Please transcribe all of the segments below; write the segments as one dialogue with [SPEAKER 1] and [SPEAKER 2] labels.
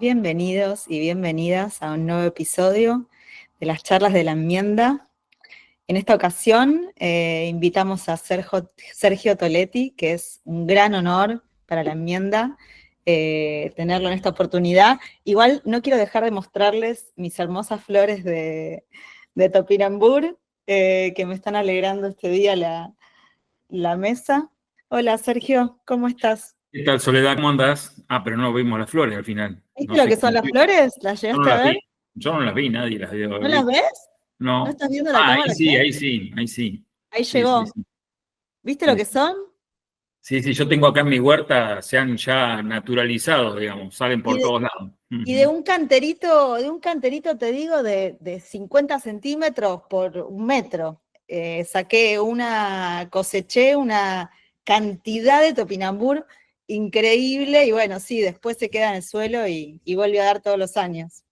[SPEAKER 1] Bienvenidos y bienvenidas a un nuevo episodio de las charlas de la enmienda. En esta ocasión invitamos a Sergio Toletti, que es un gran honor para la enmienda tenerlo en esta oportunidad. Igual no quiero dejar de mostrarles mis hermosas flores de Topinambur, que me están alegrando este día la mesa. Hola Sergio, ¿cómo estás?
[SPEAKER 2] ¿Qué tal, Soledad? ¿Cómo andás? Pero no vimos las flores al final.
[SPEAKER 1] ¿Viste
[SPEAKER 2] No
[SPEAKER 1] lo
[SPEAKER 2] sé
[SPEAKER 1] que son
[SPEAKER 2] cómo.
[SPEAKER 1] las flores? ¿Las
[SPEAKER 2] Yo no
[SPEAKER 1] llegaste a
[SPEAKER 2] las
[SPEAKER 1] ver?
[SPEAKER 2] vi. Yo no las vi, nadie las debe
[SPEAKER 1] ¿No
[SPEAKER 2] haber
[SPEAKER 1] las
[SPEAKER 2] visto.
[SPEAKER 1] ves? ¿No
[SPEAKER 2] No.
[SPEAKER 1] estás viendo la
[SPEAKER 2] Ahí
[SPEAKER 1] cámara
[SPEAKER 2] sí,
[SPEAKER 1] acá?
[SPEAKER 2] ahí sí, ahí sí.
[SPEAKER 1] Ahí
[SPEAKER 2] Sí, sí,
[SPEAKER 1] llegó.
[SPEAKER 2] sí.
[SPEAKER 1] ¿Viste lo
[SPEAKER 2] Sí,
[SPEAKER 1] que
[SPEAKER 2] sí.
[SPEAKER 1] son?
[SPEAKER 2] Sí, sí, yo tengo acá en mi huerta, se han ya naturalizado, digamos, salen
[SPEAKER 1] Y
[SPEAKER 2] por
[SPEAKER 1] de,
[SPEAKER 2] todos lados.
[SPEAKER 1] y
[SPEAKER 2] Ujú.
[SPEAKER 1] de un canterito te digo de 50 centímetros por 1 metro. Coseché una cantidad de topinambur increíble y bueno, sí, después se queda en el suelo y vuelve a dar todos los años.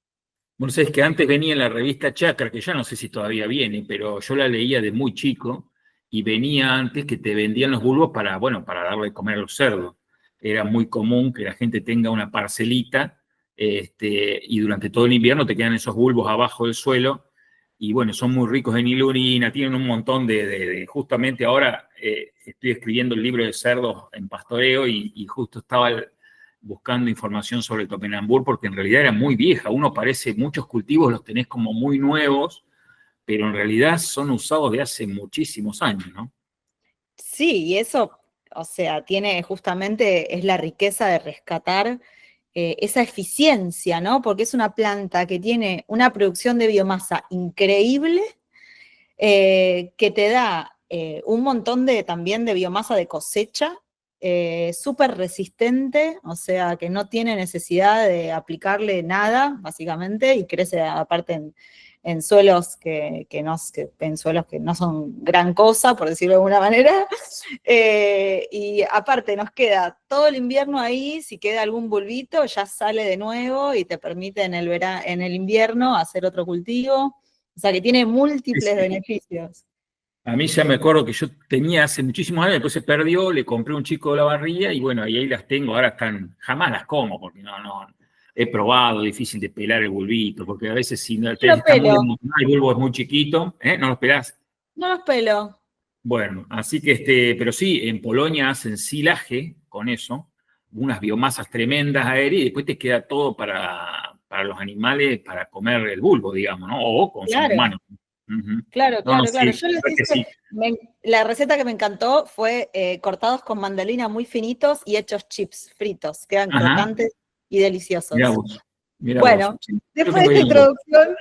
[SPEAKER 2] Bueno, sabés que antes venía en la revista Chacra, que ya no sé si todavía viene, pero yo la leía de muy chico y venía antes que te vendían los bulbos para, bueno, para darle de comer a los cerdos. Era muy común que la gente tenga una parcelita, y durante todo el invierno te quedan esos bulbos abajo del suelo y bueno, son muy ricos en ilurina, tienen un montón justamente ahora estoy escribiendo el libro de cerdos en pastoreo y justo estaba buscando información sobre Topinambur porque en realidad era muy vieja. Uno parece, muchos cultivos los tenés como muy nuevos, pero en realidad son usados de hace muchísimos años, ¿no?
[SPEAKER 1] Sí, y eso, o sea, tiene justamente, es la riqueza de rescatar esa eficiencia, ¿no? Porque es una planta que tiene una producción de biomasa increíble, que te da un montón también de biomasa de cosecha, súper resistente, o sea, que no tiene necesidad de aplicarle nada, básicamente, y crece aparte en suelos en suelos que no son gran cosa, por decirlo de alguna manera. Y aparte nos queda todo el invierno ahí, si queda algún bulbito, ya sale de nuevo y te permite en el invierno hacer otro cultivo. O sea que tiene
[SPEAKER 2] Sí,
[SPEAKER 1] múltiples
[SPEAKER 2] sí.
[SPEAKER 1] beneficios.
[SPEAKER 2] A mí ya me acuerdo que yo tenía hace muchísimos años, después se perdió, le compré un chico de la barría y bueno, ahí las tengo, ahora están, jamás las como porque no, he probado, difícil de pelar el bulbito, porque a veces si no,
[SPEAKER 1] Yo lo
[SPEAKER 2] está muy
[SPEAKER 1] pelo,
[SPEAKER 2] emocionado, el bulbo es muy chiquito, ¿eh? ¿No lo pelás?
[SPEAKER 1] no los pelo.
[SPEAKER 2] Bueno, así que pero sí, en Polonia hacen silaje con eso, unas biomasas tremendas aéreas y después te queda todo para los animales, para comer el bulbo, digamos, ¿no? O consumo
[SPEAKER 1] Claro,
[SPEAKER 2] humano. Ujú.
[SPEAKER 1] claro,
[SPEAKER 2] No, no,
[SPEAKER 1] claro, claro.
[SPEAKER 2] sí,
[SPEAKER 1] Yo
[SPEAKER 2] la
[SPEAKER 1] les
[SPEAKER 2] verdad que
[SPEAKER 1] hice,
[SPEAKER 2] sí.
[SPEAKER 1] la receta que me encantó fue cortados con mandolina muy finitos y hechos chips fritos. Quedan
[SPEAKER 2] Ajá,
[SPEAKER 1] crocantes y
[SPEAKER 2] mira
[SPEAKER 1] deliciosos.
[SPEAKER 2] vos, mira vos.
[SPEAKER 1] Bueno,
[SPEAKER 2] Sí. Yo
[SPEAKER 1] después de
[SPEAKER 2] tengo
[SPEAKER 1] esta
[SPEAKER 2] ahí el libro.
[SPEAKER 1] introducción,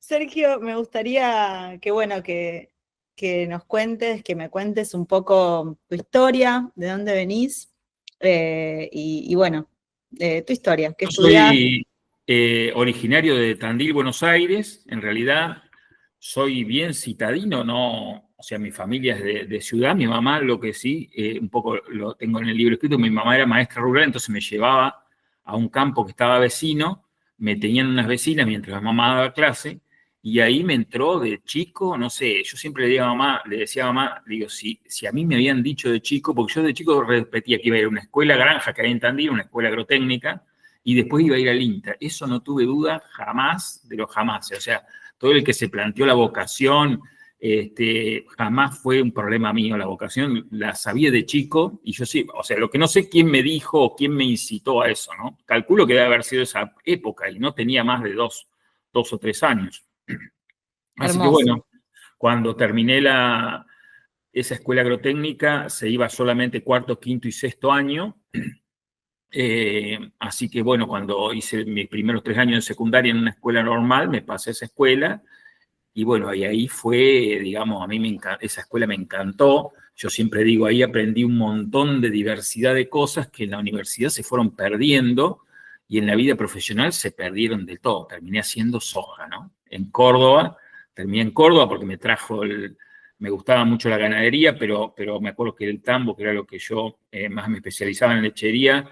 [SPEAKER 1] Sergio, me gustaría que, bueno, que nos cuentes, que me cuentes un poco tu historia, de dónde venís, y bueno, tu historia, qué
[SPEAKER 2] Yo
[SPEAKER 1] estudiás.
[SPEAKER 2] soy originario de Tandil, Buenos Aires. En realidad soy bien citadino, no, o sea, mi familia es de ciudad. Mi mamá, lo que sí, un poco lo tengo en el libro escrito, mi mamá era maestra rural, entonces me llevaba a un campo que estaba vecino, me tenían unas vecinas mientras mi mamá daba clase, y ahí me entró de chico, no sé, yo siempre le decía a mamá, le digo, si a mí me habían dicho de chico, porque yo de chico repetía que iba a ir a una escuela granja que hay en Tandil, una escuela agrotécnica, y después iba a ir al INTA. Eso no tuve duda jamás de los jamás. O sea, todo el que se planteó la vocación, jamás fue un problema mío. La vocación la sabía de chico y yo sí, o sea, lo que no sé quién me dijo o quién me incitó a eso, ¿no? Calculo que debe haber sido esa época y no tenía más de dos o tres años. Así que
[SPEAKER 1] Hermoso.
[SPEAKER 2] bueno, cuando terminé esa escuela agrotécnica, se iba solamente cuarto, quinto y sexto año. Así que bueno, cuando hice mis primeros 3 años de secundaria en una escuela normal, me pasé a esa escuela y bueno, y ahí fue, digamos, a mí esa escuela me encantó. Yo siempre digo, ahí aprendí un montón de diversidad de cosas que en la universidad se fueron perdiendo y en la vida profesional se perdieron del todo. Terminé haciendo soja, ¿no? En Córdoba, terminé en Córdoba porque me gustaba mucho la ganadería, pero me acuerdo que el tambo, que era lo que yo más me especializaba en lechería,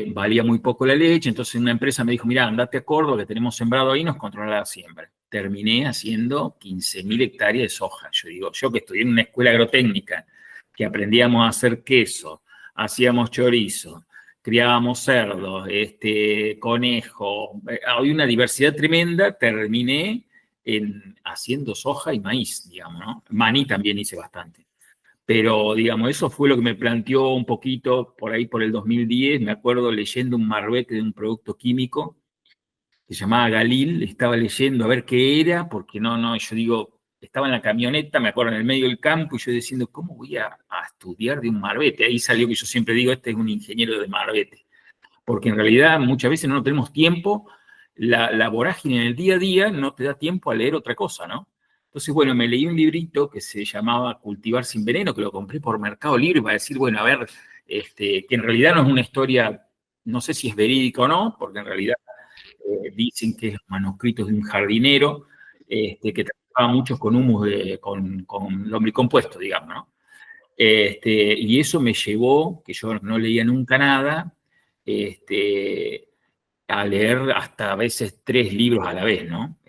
[SPEAKER 2] valía muy poco la leche, entonces una empresa me dijo, mira, andate a Córdoba, que tenemos sembrado ahí, nos controla la siembra. Terminé haciendo 15.000 hectáreas de soja. Yo digo, yo que estudié en una escuela agrotécnica, que aprendíamos a hacer queso, hacíamos chorizo, criábamos cerdos, conejos, había una diversidad tremenda, terminé haciendo soja y maíz, digamos, ¿no? Maní también hice bastante. Pero, digamos, eso fue lo que me planteó un poquito por ahí por el 2010. Me acuerdo leyendo un marbete de un producto químico que se llamaba Galil. Estaba leyendo a ver qué era, porque yo digo, estaba en la camioneta, me acuerdo, en el medio del campo, y yo diciendo, ¿cómo voy a estudiar de un marbete? Ahí salió que yo siempre digo, este es un ingeniero de marbete. Porque en realidad muchas veces no tenemos tiempo, la vorágine en el día a día no te da tiempo a leer otra cosa, ¿no? Entonces, bueno, me leí un librito que se llamaba Cultivar sin veneno, que lo compré por Mercado Libre para decir, bueno, a ver, que en realidad no es una historia, no sé si es verídica o no, porque en realidad dicen que es los manuscritos de un jardinero que trabajaba mucho con humus, con lombricompuesto, digamos, ¿no? Y eso me llevó, que yo no leía nunca nada, a leer hasta a veces 3 libros a la vez, ¿no?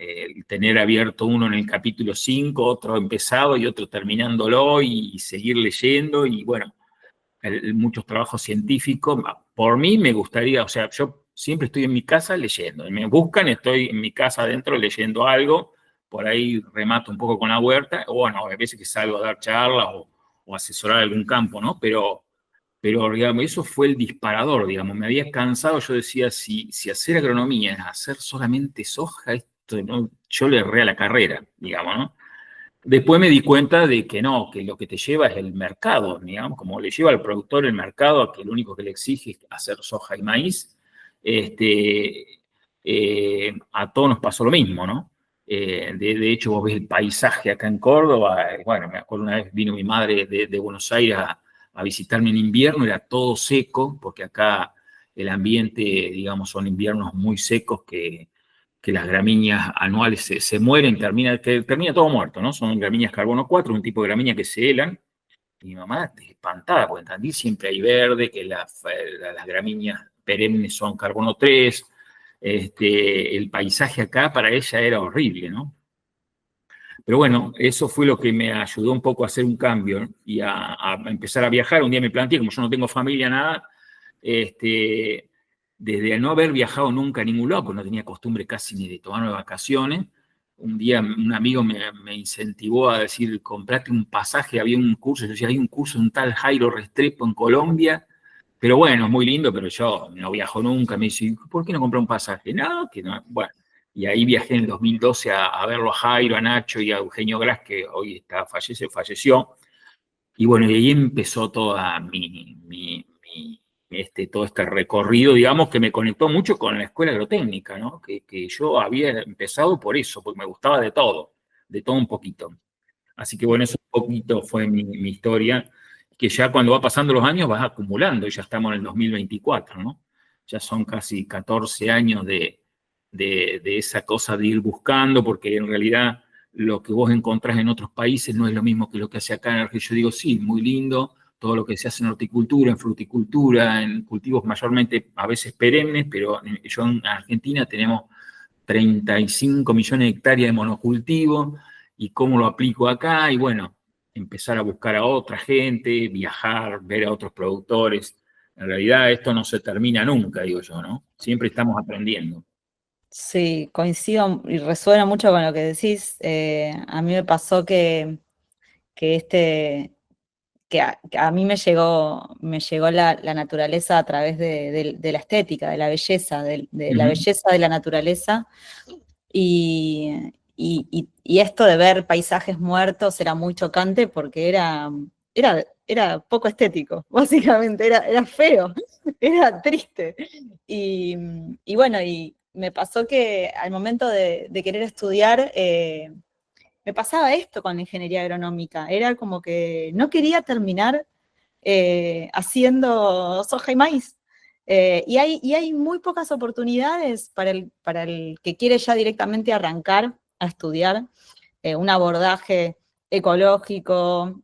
[SPEAKER 2] Tener abierto uno en el capítulo 5, otro empezado y otro terminándolo y seguir leyendo y bueno, muchos trabajos científicos. Por mí me gustaría, o sea, yo siempre estoy en mi casa leyendo. Me buscan, estoy en mi casa adentro leyendo algo, por ahí remato un poco con la huerta, o bueno, a veces que salgo a dar charlas o asesorar algún campo, ¿no? Pero, digamos, eso fue el disparador, digamos, me había cansado, yo decía, si hacer agronomía es hacer solamente soja, esto, ¿no? Yo le erré a la carrera, digamos, ¿no? Después me di cuenta de que no, que lo que te lleva es el mercado, digamos, como le lleva al productor el mercado, que lo único que le exige es hacer soja y maíz, a todos nos pasó lo mismo, ¿no? De hecho, vos ves el paisaje acá en Córdoba, bueno, me acuerdo una vez vino mi madre de Buenos Aires a visitarme en invierno, era todo seco, porque acá el ambiente, digamos, son inviernos muy secos que las gramíneas anuales se mueren, termina todo muerto, ¿no? Son gramíneas carbono 4, un tipo de gramínea que se helan. Y mi mamá espantada, porque en Tandil siempre hay verde, que las gramíneas perennes son carbono 3. El paisaje acá para ella era horrible, ¿no? Pero bueno, eso fue lo que me ayudó un poco a hacer un cambio y a empezar a viajar. Un día me planteé, como yo no tengo familia, nada, desde no haber viajado nunca a ningún lado, porque no tenía costumbre casi ni de tomarme vacaciones, un día un amigo me incentivó a decir, comprate un pasaje, había un curso, yo decía, hay un curso de un tal Jairo Restrepo en Colombia, pero bueno, es muy lindo, pero yo no viajo nunca, me dice, ¿por qué no compré un pasaje? No, que no, bueno, y ahí viajé en el 2012 a verlo a Jairo, a Nacho y a Eugenio Gras, que hoy falleció, y bueno, y ahí empezó toda todo este recorrido, digamos, que me conectó mucho con la escuela agrotécnica, ¿no? Que yo había empezado por eso, porque me gustaba de todo un poquito. Así que bueno, eso un poquito fue mi historia, que ya cuando va pasando los años vas acumulando, y ya estamos en el 2024, ¿no? Ya son casi 14 años de esa cosa de ir buscando, porque en realidad lo que vos encontrás en otros países no es lo mismo que lo que hace acá en Argentina. Yo digo, sí, muy lindo, todo lo que se hace en horticultura, en fruticultura, en cultivos mayormente a veces perennes, pero yo en Argentina tenemos 35 millones de hectáreas de monocultivo, y cómo lo aplico acá, y bueno, empezar a buscar a otra gente, viajar, ver a otros productores. En realidad esto no se termina nunca, digo yo, ¿no? Siempre estamos aprendiendo.
[SPEAKER 1] Sí, coincido y resuena mucho con lo que decís. A mí me pasó que que a mí me llegó la naturaleza a través de la estética, de la belleza, la belleza de la naturaleza. Y esto de ver paisajes muertos era muy chocante porque era poco estético, básicamente, era feo, era triste. Y bueno, y me pasó que al momento de querer estudiar, me pasaba esto con la ingeniería agronómica, era como que no quería terminar haciendo soja y maíz. Y hay muy pocas oportunidades para el que quiere ya directamente arrancar a estudiar un abordaje ecológico,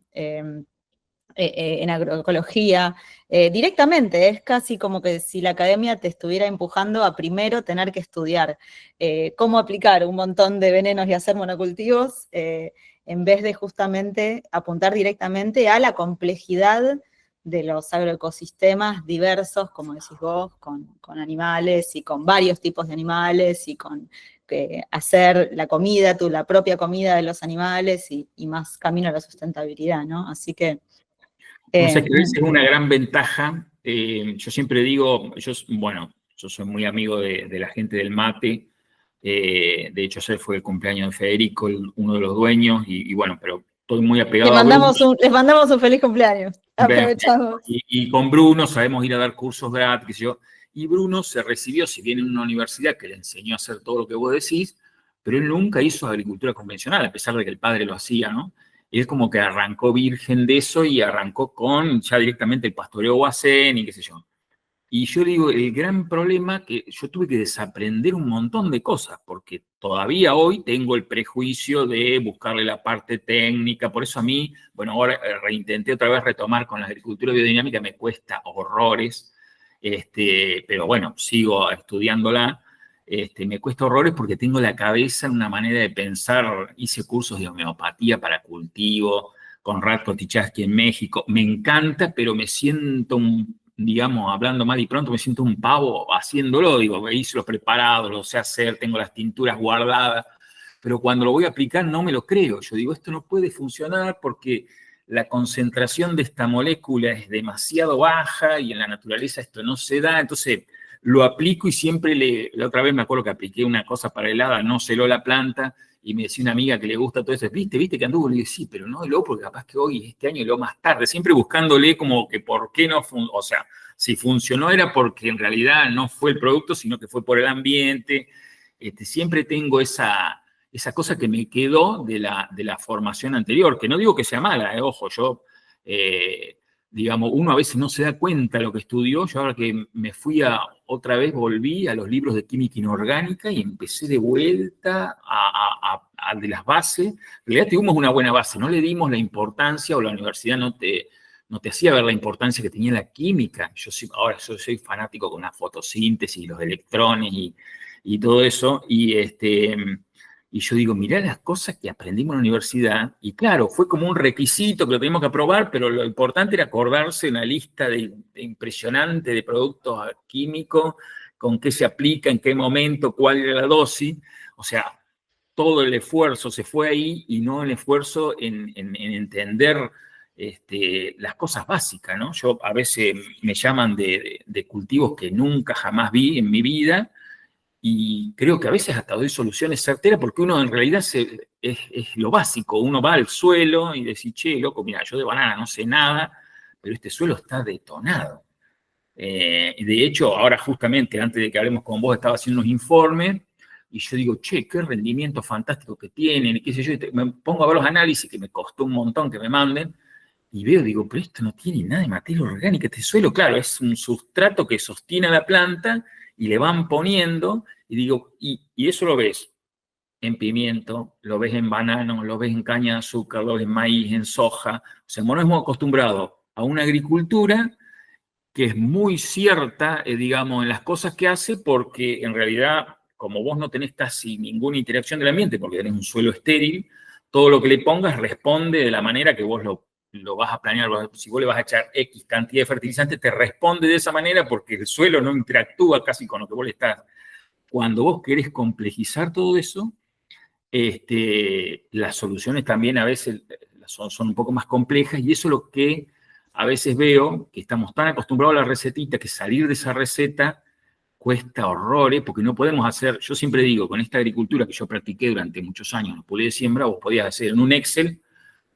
[SPEAKER 1] en agroecología, directamente. Es casi como que si la academia te estuviera empujando a primero tener que estudiar cómo aplicar un montón de venenos y hacer monocultivos, en vez de justamente apuntar directamente a la complejidad de los agroecosistemas diversos, como decís vos, con animales y con varios tipos de animales y con hacer la comida, la propia comida de los animales y más camino a la sustentabilidad, ¿no? Así que...
[SPEAKER 2] No sé, que a veces es una gran ventaja. Yo siempre digo, bueno, yo soy muy amigo de la gente del mate. De hecho, ayer fue el cumpleaños de Federico, uno de los dueños, y bueno, pero estoy muy apegado a Bruno.
[SPEAKER 1] Les mandamos un feliz cumpleaños. Aprovechamos.
[SPEAKER 2] Y con Bruno sabemos ir a dar cursos gratis, qué sé yo. Y Bruno se recibió, si bien en una universidad que le enseñó a hacer todo lo que vos decís, pero él nunca hizo agricultura convencional, a pesar de que el padre lo hacía, ¿no? Él como que arrancó virgen de eso y arrancó con ya directamente el pastoreo Guasén y qué sé yo. Y yo digo, el gran problema que yo tuve que desaprender un montón de cosas, porque todavía hoy tengo el prejuicio de buscarle la parte técnica, por eso a mí, bueno, ahora reintenté otra vez retomar con la agricultura biodinámica, me cuesta horrores, pero bueno, sigo estudiándola, me cuesta horrores porque tengo la cabeza en una manera de pensar, hice cursos de homeopatía para cultivo, con Ratko Tichaski en México, me encanta, pero me siento digamos, hablando mal y pronto, me siento un pavo haciéndolo, digo, me hice los preparados, lo sé hacer, tengo las tinturas guardadas, pero cuando lo voy a aplicar no me lo creo. Yo digo, esto no puede funcionar porque la concentración de esta molécula es demasiado baja y en la naturaleza esto no se da, entonces lo aplico y siempre la otra vez me acuerdo que apliqué una cosa para helada, no celó la planta, y me decía una amiga que le gusta todo eso, viste que anduvo, le digo, sí, pero no heló porque capaz que hoy, este año heló más tarde, siempre buscándole como que por qué no, o sea, si funcionó era porque en realidad no fue el producto, sino que fue por el ambiente. Siempre tengo esa cosa que me quedó de la formación anterior, que no digo que sea mala, ojo, yo, digamos, uno a veces no se da cuenta de lo que estudió. Yo ahora que me fui otra vez volví a los libros de química inorgánica y empecé de vuelta a de las bases. En realidad tuvimos una buena base, no le dimos la importancia, o la universidad no te hacía ver la importancia que tenía la química. Ahora yo soy fanático con la fotosíntesis, los electrones y todo eso, y yo digo, mirá las cosas que aprendimos en la universidad, y claro, fue como un requisito que lo teníamos que aprobar, pero lo importante era acordarse una lista impresionante de productos químicos, con qué se aplica, en qué momento, cuál era la dosis. O sea, todo el esfuerzo se fue ahí y no el esfuerzo en entender las cosas básicas, ¿no? Yo a veces me llaman de cultivos que nunca jamás vi en mi vida, y creo que a veces hasta doy soluciones certeras porque uno en realidad es lo básico. Uno va al suelo y dice, che, loco, mira, yo de banana no sé nada, pero este suelo está detonado. De hecho, ahora justamente, antes de que hablemos con vos, estaba haciendo unos informes y yo digo, che, qué rendimiento fantástico que tienen, y qué sé yo, y me pongo a ver los análisis, que me costó un montón que me manden, y veo, digo, pero esto no tiene nada de materia orgánica, este suelo, claro, es un sustrato que sostiene a la planta y le van poniendo, y digo, y eso lo ves en pimiento, lo ves en banano, lo ves en caña de azúcar, lo ves en maíz, en soja. O sea, no hemos acostumbrado a una agricultura que es muy cierta, digamos, en las cosas que hace, porque en realidad, como vos no tenés casi ninguna interacción del ambiente, porque tenés un suelo estéril, todo lo que le pongas responde de la manera que vos lo vas a planear. Si vos le vas a echar X cantidad de fertilizante, te responde de esa manera porque el suelo no interactúa casi con lo que vos le estás. Cuando vos querés complejizar todo eso, las soluciones también a veces son un poco más complejas, y eso es lo que a veces veo, que estamos tan acostumbrados a la recetita que salir de esa receta cuesta horrores, porque no podemos hacer, yo siempre digo, con esta agricultura que yo practiqué durante muchos años, los pulés de siembra, vos podías hacer en un Excel,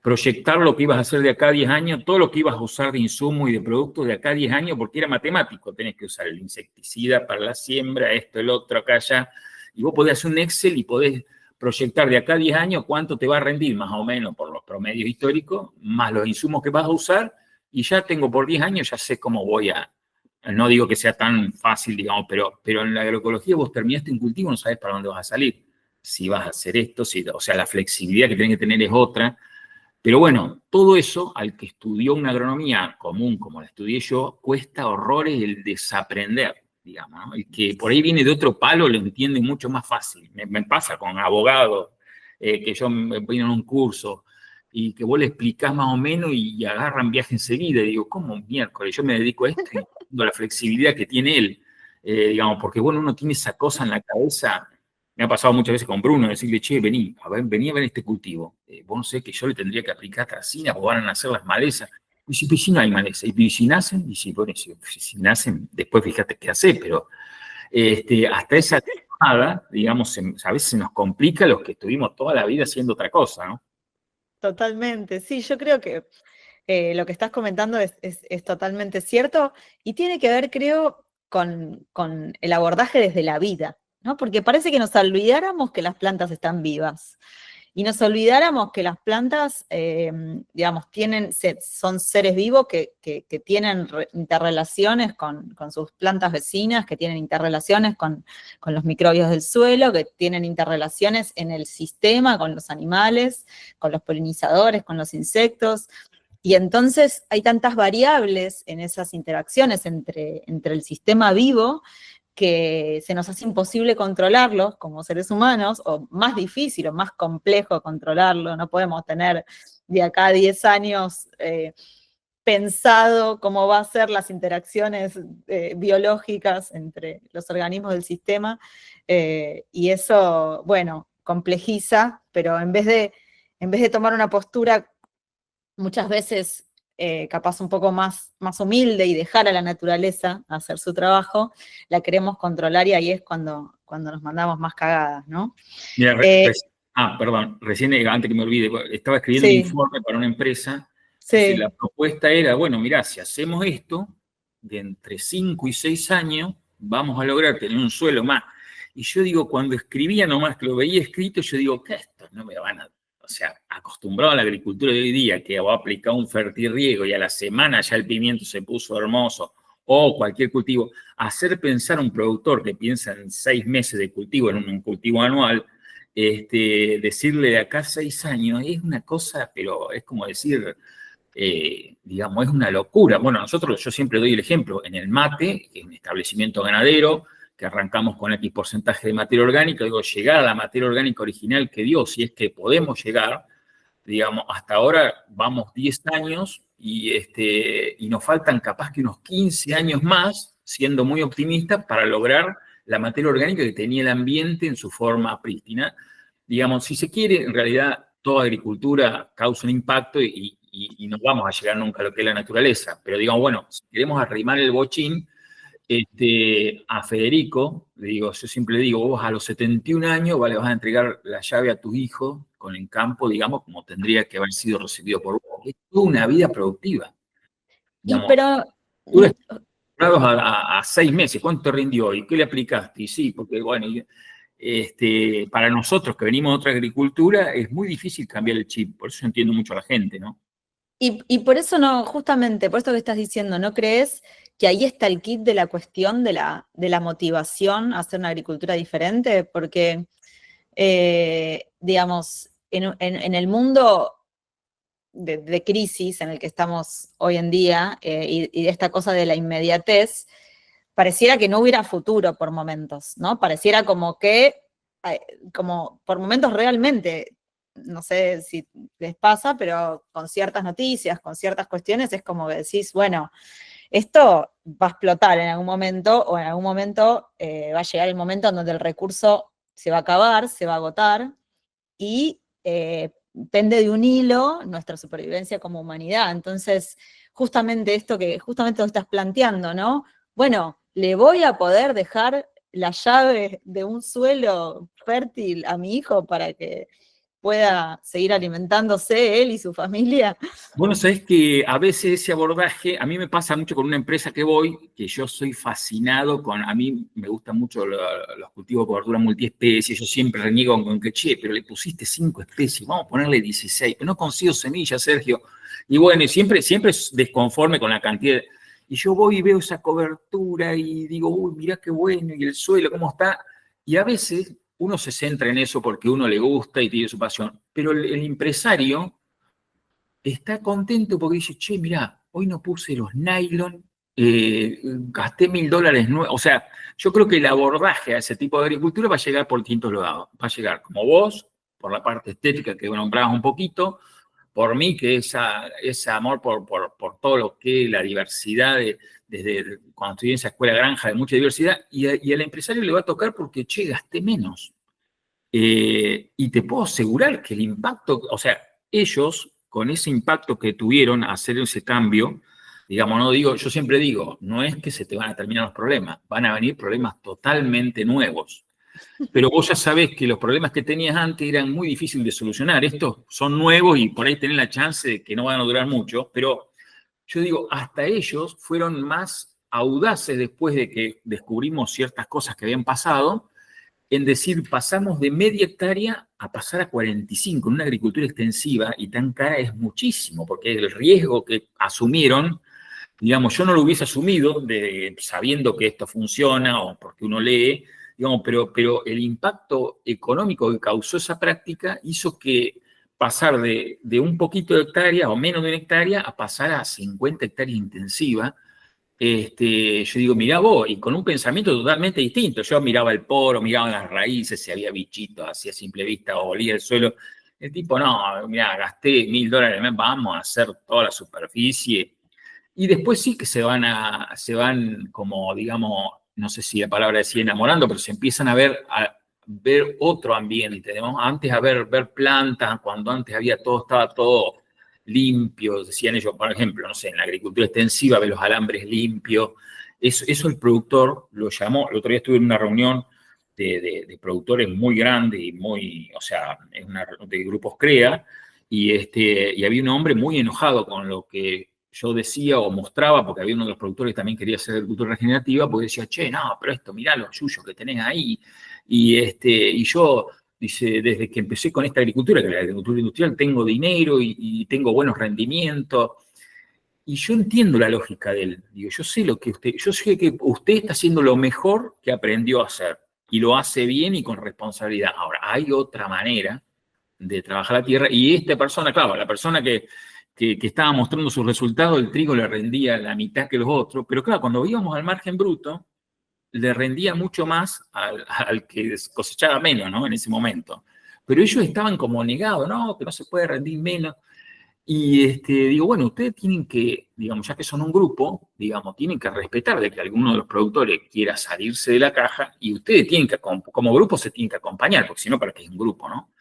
[SPEAKER 2] proyectar lo que ibas a hacer de acá a 10 años, todo lo que ibas a usar de insumo y de productos de acá a 10 años, porque era matemático, tenés que usar el insecticida para la siembra, esto, el otro, acá, allá, y vos podés hacer un Excel y podés proyectar de acá a 10 años cuánto te va a rendir, más o menos por los promedios históricos, más los insumos que vas a usar, y ya tengo por 10 años, ya sé cómo voy no digo que sea tan fácil, digamos, pero en la agroecología vos terminaste un cultivo, no sabes para dónde vas a salir, si vas a hacer esto, o sea, la flexibilidad que tenés que tener es otra. Pero bueno, todo eso, al que estudió una agronomía común como la estudié yo, cuesta horrores el desaprender, digamos, ¿no? El que por ahí viene de otro palo lo entiende mucho más fácil. Me pasa con abogados, que yo me voy a un curso, y que vos le explicás más o menos y agarran viaje enseguida. Y digo, ¿cómo miércoles? Yo me dedico a esto y entiendo la flexibilidad que tiene él, digamos, porque bueno, uno tiene esa cosa en la cabeza. Me ha pasado muchas veces con Bruno, decirle, che, vení a ver este cultivo. Vos no sé que yo le tendría que aplicar tracina, porque van a nacer las malezas. Y si no hay maleza, y si nacen, y si, bueno, si nacen, después fíjate qué hacer, pero hasta esa temporada, digamos, a veces se nos complica los que estuvimos toda la vida haciendo otra cosa, ¿no?
[SPEAKER 1] Totalmente, sí, yo creo que lo que estás comentando es totalmente cierto y tiene que ver, creo, con el abordaje desde la vida, ¿no? Porque parece que nos olvidáramos que las plantas están vivas y nos olvidáramos que las plantas, digamos, son seres vivos que tienen interrelaciones con sus plantas vecinas, que tienen interrelaciones con los microbios del suelo, que tienen interrelaciones en el sistema, con los animales, con los polinizadores, con los insectos. Y entonces hay tantas variables en esas interacciones entre el sistema vivo que se nos hace imposible controlarlos como seres humanos, o más difícil o más complejo controlarlo. No podemos tener de acá a 10 años pensado cómo va a ser las interacciones biológicas entre los organismos del sistema, y eso, bueno, complejiza, pero en vez de tomar una postura muchas veces capaz un poco más humilde y dejar a la naturaleza hacer su trabajo, la queremos controlar y ahí es cuando nos mandamos más cagadas, ¿no?
[SPEAKER 2] Mira, perdón, recién, antes que me olvide, estaba escribiendo un
[SPEAKER 1] Sí,
[SPEAKER 2] informe para una empresa.
[SPEAKER 1] sí.
[SPEAKER 2] La propuesta era, bueno, mirá, si hacemos esto, de entre 5 y 6 años, vamos a lograr tener un suelo más. Y yo digo, cuando escribía nomás, que lo veía escrito, yo digo, ¿qué esto? No me van a... O sea, acostumbrado a la agricultura de hoy día, que va a aplicar un fertirriego y a la semana ya el pimiento se puso hermoso, o cualquier cultivo, hacer pensar a un productor que piensa en 6 meses de cultivo, en un cultivo anual, decirle de acá a 6 años, es una cosa, pero es como decir, digamos, es una locura. Bueno, yo siempre doy el ejemplo, en el mate, que es un establecimiento ganadero, que arrancamos con X porcentaje de materia orgánica, digo, llegar a la materia orgánica original que dio, si es que podemos llegar, digamos, hasta ahora vamos 10 años y nos faltan capaz que unos 15 años más, siendo muy optimistas, para lograr la materia orgánica que tenía el ambiente en su forma prístina. Digamos, si se quiere, en realidad toda agricultura causa un impacto y no vamos a llegar nunca a lo que es la naturaleza. Pero digamos, bueno, si queremos arrimar el bochín, a Federico, le digo, yo siempre le digo, vos a los 71 años le vas a entregar la llave a tu hijo con el campo, digamos, como tendría que haber sido recibido por vos. Es toda una vida productiva.
[SPEAKER 1] Y
[SPEAKER 2] Digamos,
[SPEAKER 1] pero,
[SPEAKER 2] tú
[SPEAKER 1] mm,
[SPEAKER 2] eres a 6 meses, ¿cuánto te rindió? ¿Y qué le aplicaste? Y sí, porque bueno, para nosotros que venimos de otra agricultura es muy difícil cambiar el chip, por eso entiendo mucho a la gente, ¿no?
[SPEAKER 1] y por eso no, justamente, por esto que estás diciendo, ¿no crees que ahí está el kit de la cuestión de la motivación a hacer una agricultura diferente? Porque, digamos, en el mundo de crisis en el que estamos hoy en día, y de esta cosa de la inmediatez, pareciera que no hubiera futuro por momentos, ¿no? Pareciera como que, como por momentos realmente, no sé si les pasa, pero con ciertas noticias, con ciertas cuestiones, es como que decís, bueno, esto va a explotar en algún momento, o en algún momento va a llegar el momento en donde el recurso se va a acabar, se va a agotar, y pende de un hilo nuestra supervivencia como humanidad. Entonces, justamente esto que justamente lo estás planteando, ¿no? Bueno, le voy a poder dejar la llave de un suelo fértil a mi hijo para que pueda seguir alimentándose él y su familia.
[SPEAKER 2] Bueno, sabés que a veces ese abordaje, a mí me pasa mucho con una empresa que voy, que yo soy fascinado a mí me gustan mucho los cultivos de cobertura multiespecie, yo siempre reniego con que, che, pero le pusiste 5 especies, vamos a ponerle 16, pero no consigo semillas, Sergio. Y bueno, y siempre es desconforme con la cantidad. Y yo voy y veo esa cobertura y digo, uy, mirá qué bueno, y el suelo, cómo está. Y a veces uno se centra en eso porque uno le gusta y tiene su pasión, pero el empresario está contento porque dice, che, mirá, hoy no puse los nylon, gasté $1000 nuevos. O sea, yo creo que el abordaje a ese tipo de agricultura va a llegar por distintos lados. Va a llegar como vos, por la parte estética que nombrabas un poquito, por mí, que ese amor por todo lo que es la diversidad, desde cuando estudié en esa escuela granja de mucha diversidad, y al empresario le va a tocar porque, che, gasté menos. Y te puedo asegurar que el impacto, o sea, ellos, con ese impacto que tuvieron a hacer ese cambio, digamos, no digo, yo siempre digo, no es que se te van a terminar los problemas, van a venir problemas totalmente nuevos. Pero vos ya sabés que los problemas que tenías antes eran muy difíciles de solucionar. Estos son nuevos y por ahí tenés la chance de que no van a durar mucho, pero yo digo, hasta ellos fueron más audaces después de que descubrimos ciertas cosas que habían pasado, en decir, pasamos de media hectárea a pasar a 45. En una agricultura extensiva y tan cara es muchísimo, porque el riesgo que asumieron, digamos, yo no lo hubiese asumido sabiendo que esto funciona o porque uno lee, digamos, pero el impacto económico que causó esa práctica hizo que pasar de un poquito de hectárea o menos de una hectárea a pasar a 50 hectáreas intensiva. Yo digo, mirá vos, y con un pensamiento totalmente distinto. Yo miraba el poro, miraba las raíces, si había bichitos así a simple vista o olía el suelo. El tipo, no, mirá, gasté $1.000, vamos a hacer toda la superficie. Y después sí que se van como, digamos, no sé si la palabra decía enamorando, pero se empiezan a ver otro ambiente, ¿no? Antes ver plantas, cuando antes estaba todo limpio, decían ellos, por ejemplo, no sé, en la agricultura extensiva, ver los alambres limpios. Eso el productor lo llamó. El otro día estuve en una reunión de productores muy grande y muy, o sea, de grupos CREA, y había un hombre muy enojado con lo que yo decía o mostraba, porque había uno de los productores que también quería hacer agricultura regenerativa, porque decía, che, no, pero esto, mirá los yuyos que tenés ahí. Y yo, dice, desde que empecé con esta agricultura, que la agricultura industrial, tengo dinero y tengo buenos rendimientos. Y yo entiendo la lógica de él. Digo, yo sé que usted está haciendo lo mejor que aprendió a hacer y lo hace bien y con responsabilidad. Ahora, hay otra manera de trabajar la tierra y esta persona, claro, la persona que estaba mostrando sus resultados, el trigo le rendía la mitad que los otros, pero claro, cuando íbamos al margen bruto, le rendía mucho más al que cosechaba menos, ¿no? En ese momento. Pero ellos estaban como negados, ¿no? Que no se puede rendir menos. Y digo, bueno, ustedes tienen que, digamos, ya que son un grupo, digamos, tienen que respetar de que alguno de los productores quiera salirse de la caja y ustedes tienen que, como grupo, se tienen que acompañar, porque si no, ¿para qué es un grupo, no?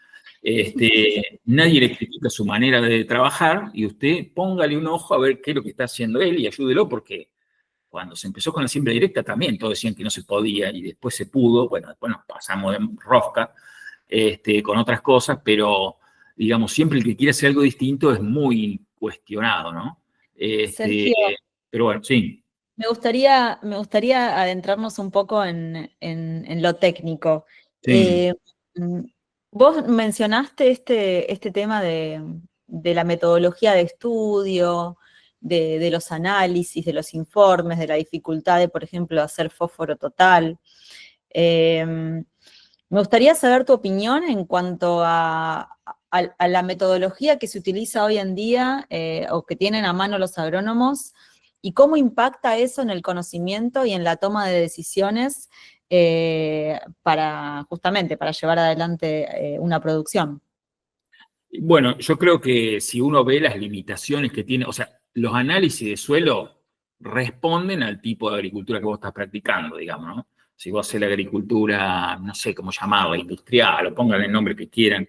[SPEAKER 2] Nadie le critica su manera de trabajar y usted póngale un ojo a ver qué es lo que está haciendo él y ayúdelo, porque cuando se empezó con la siembra directa también todos decían que no se podía y después se pudo. Bueno, después nos pasamos de rosca con otras cosas, pero digamos, siempre el que quiere hacer algo distinto es muy cuestionado, ¿no?
[SPEAKER 1] Sergio,
[SPEAKER 2] Pero bueno, sí.
[SPEAKER 1] me gustaría adentrarnos un poco en lo técnico.
[SPEAKER 2] Sí.
[SPEAKER 1] Mm, Vos mencionaste este tema de la metodología de estudio, de los análisis, de los informes, de la dificultad de, por ejemplo, hacer fósforo total. Eh, Me gustaría saber tu opinión en cuanto a la metodología que se utiliza hoy en día o que tienen a mano los agrónomos y cómo impacta eso en el conocimiento y en la toma de decisiones justamente para llevar adelante una producción.
[SPEAKER 2] Bueno, yo creo que si uno ve las limitaciones que tiene, o sea, los análisis de suelo responden al tipo de agricultura que vos estás practicando, digamos, ¿no? Si vos haces la agricultura, no sé cómo llamarla, industrial, o pongan el nombre que quieran,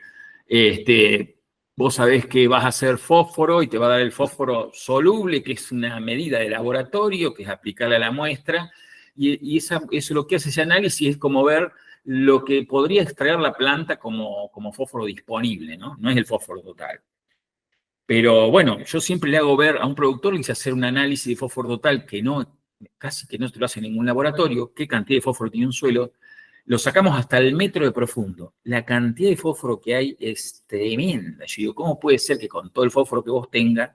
[SPEAKER 2] vos sabés que vas a hacer fósforo y te va a dar el fósforo soluble, que es una medida de laboratorio, que es aplicarle a la muestra, y eso lo que hace ese análisis es como ver lo que podría extraer la planta como fósforo disponible, ¿no? No es el fósforo total. Pero bueno, yo siempre le hago ver a un productor, le hice hacer un análisis de fósforo total casi que no te lo hace en ningún laboratorio, qué cantidad de fósforo tiene un suelo, lo sacamos hasta el metro de profundo. La cantidad de fósforo que hay es tremenda. Yo digo, ¿cómo puede ser que con todo el fósforo que vos tengas,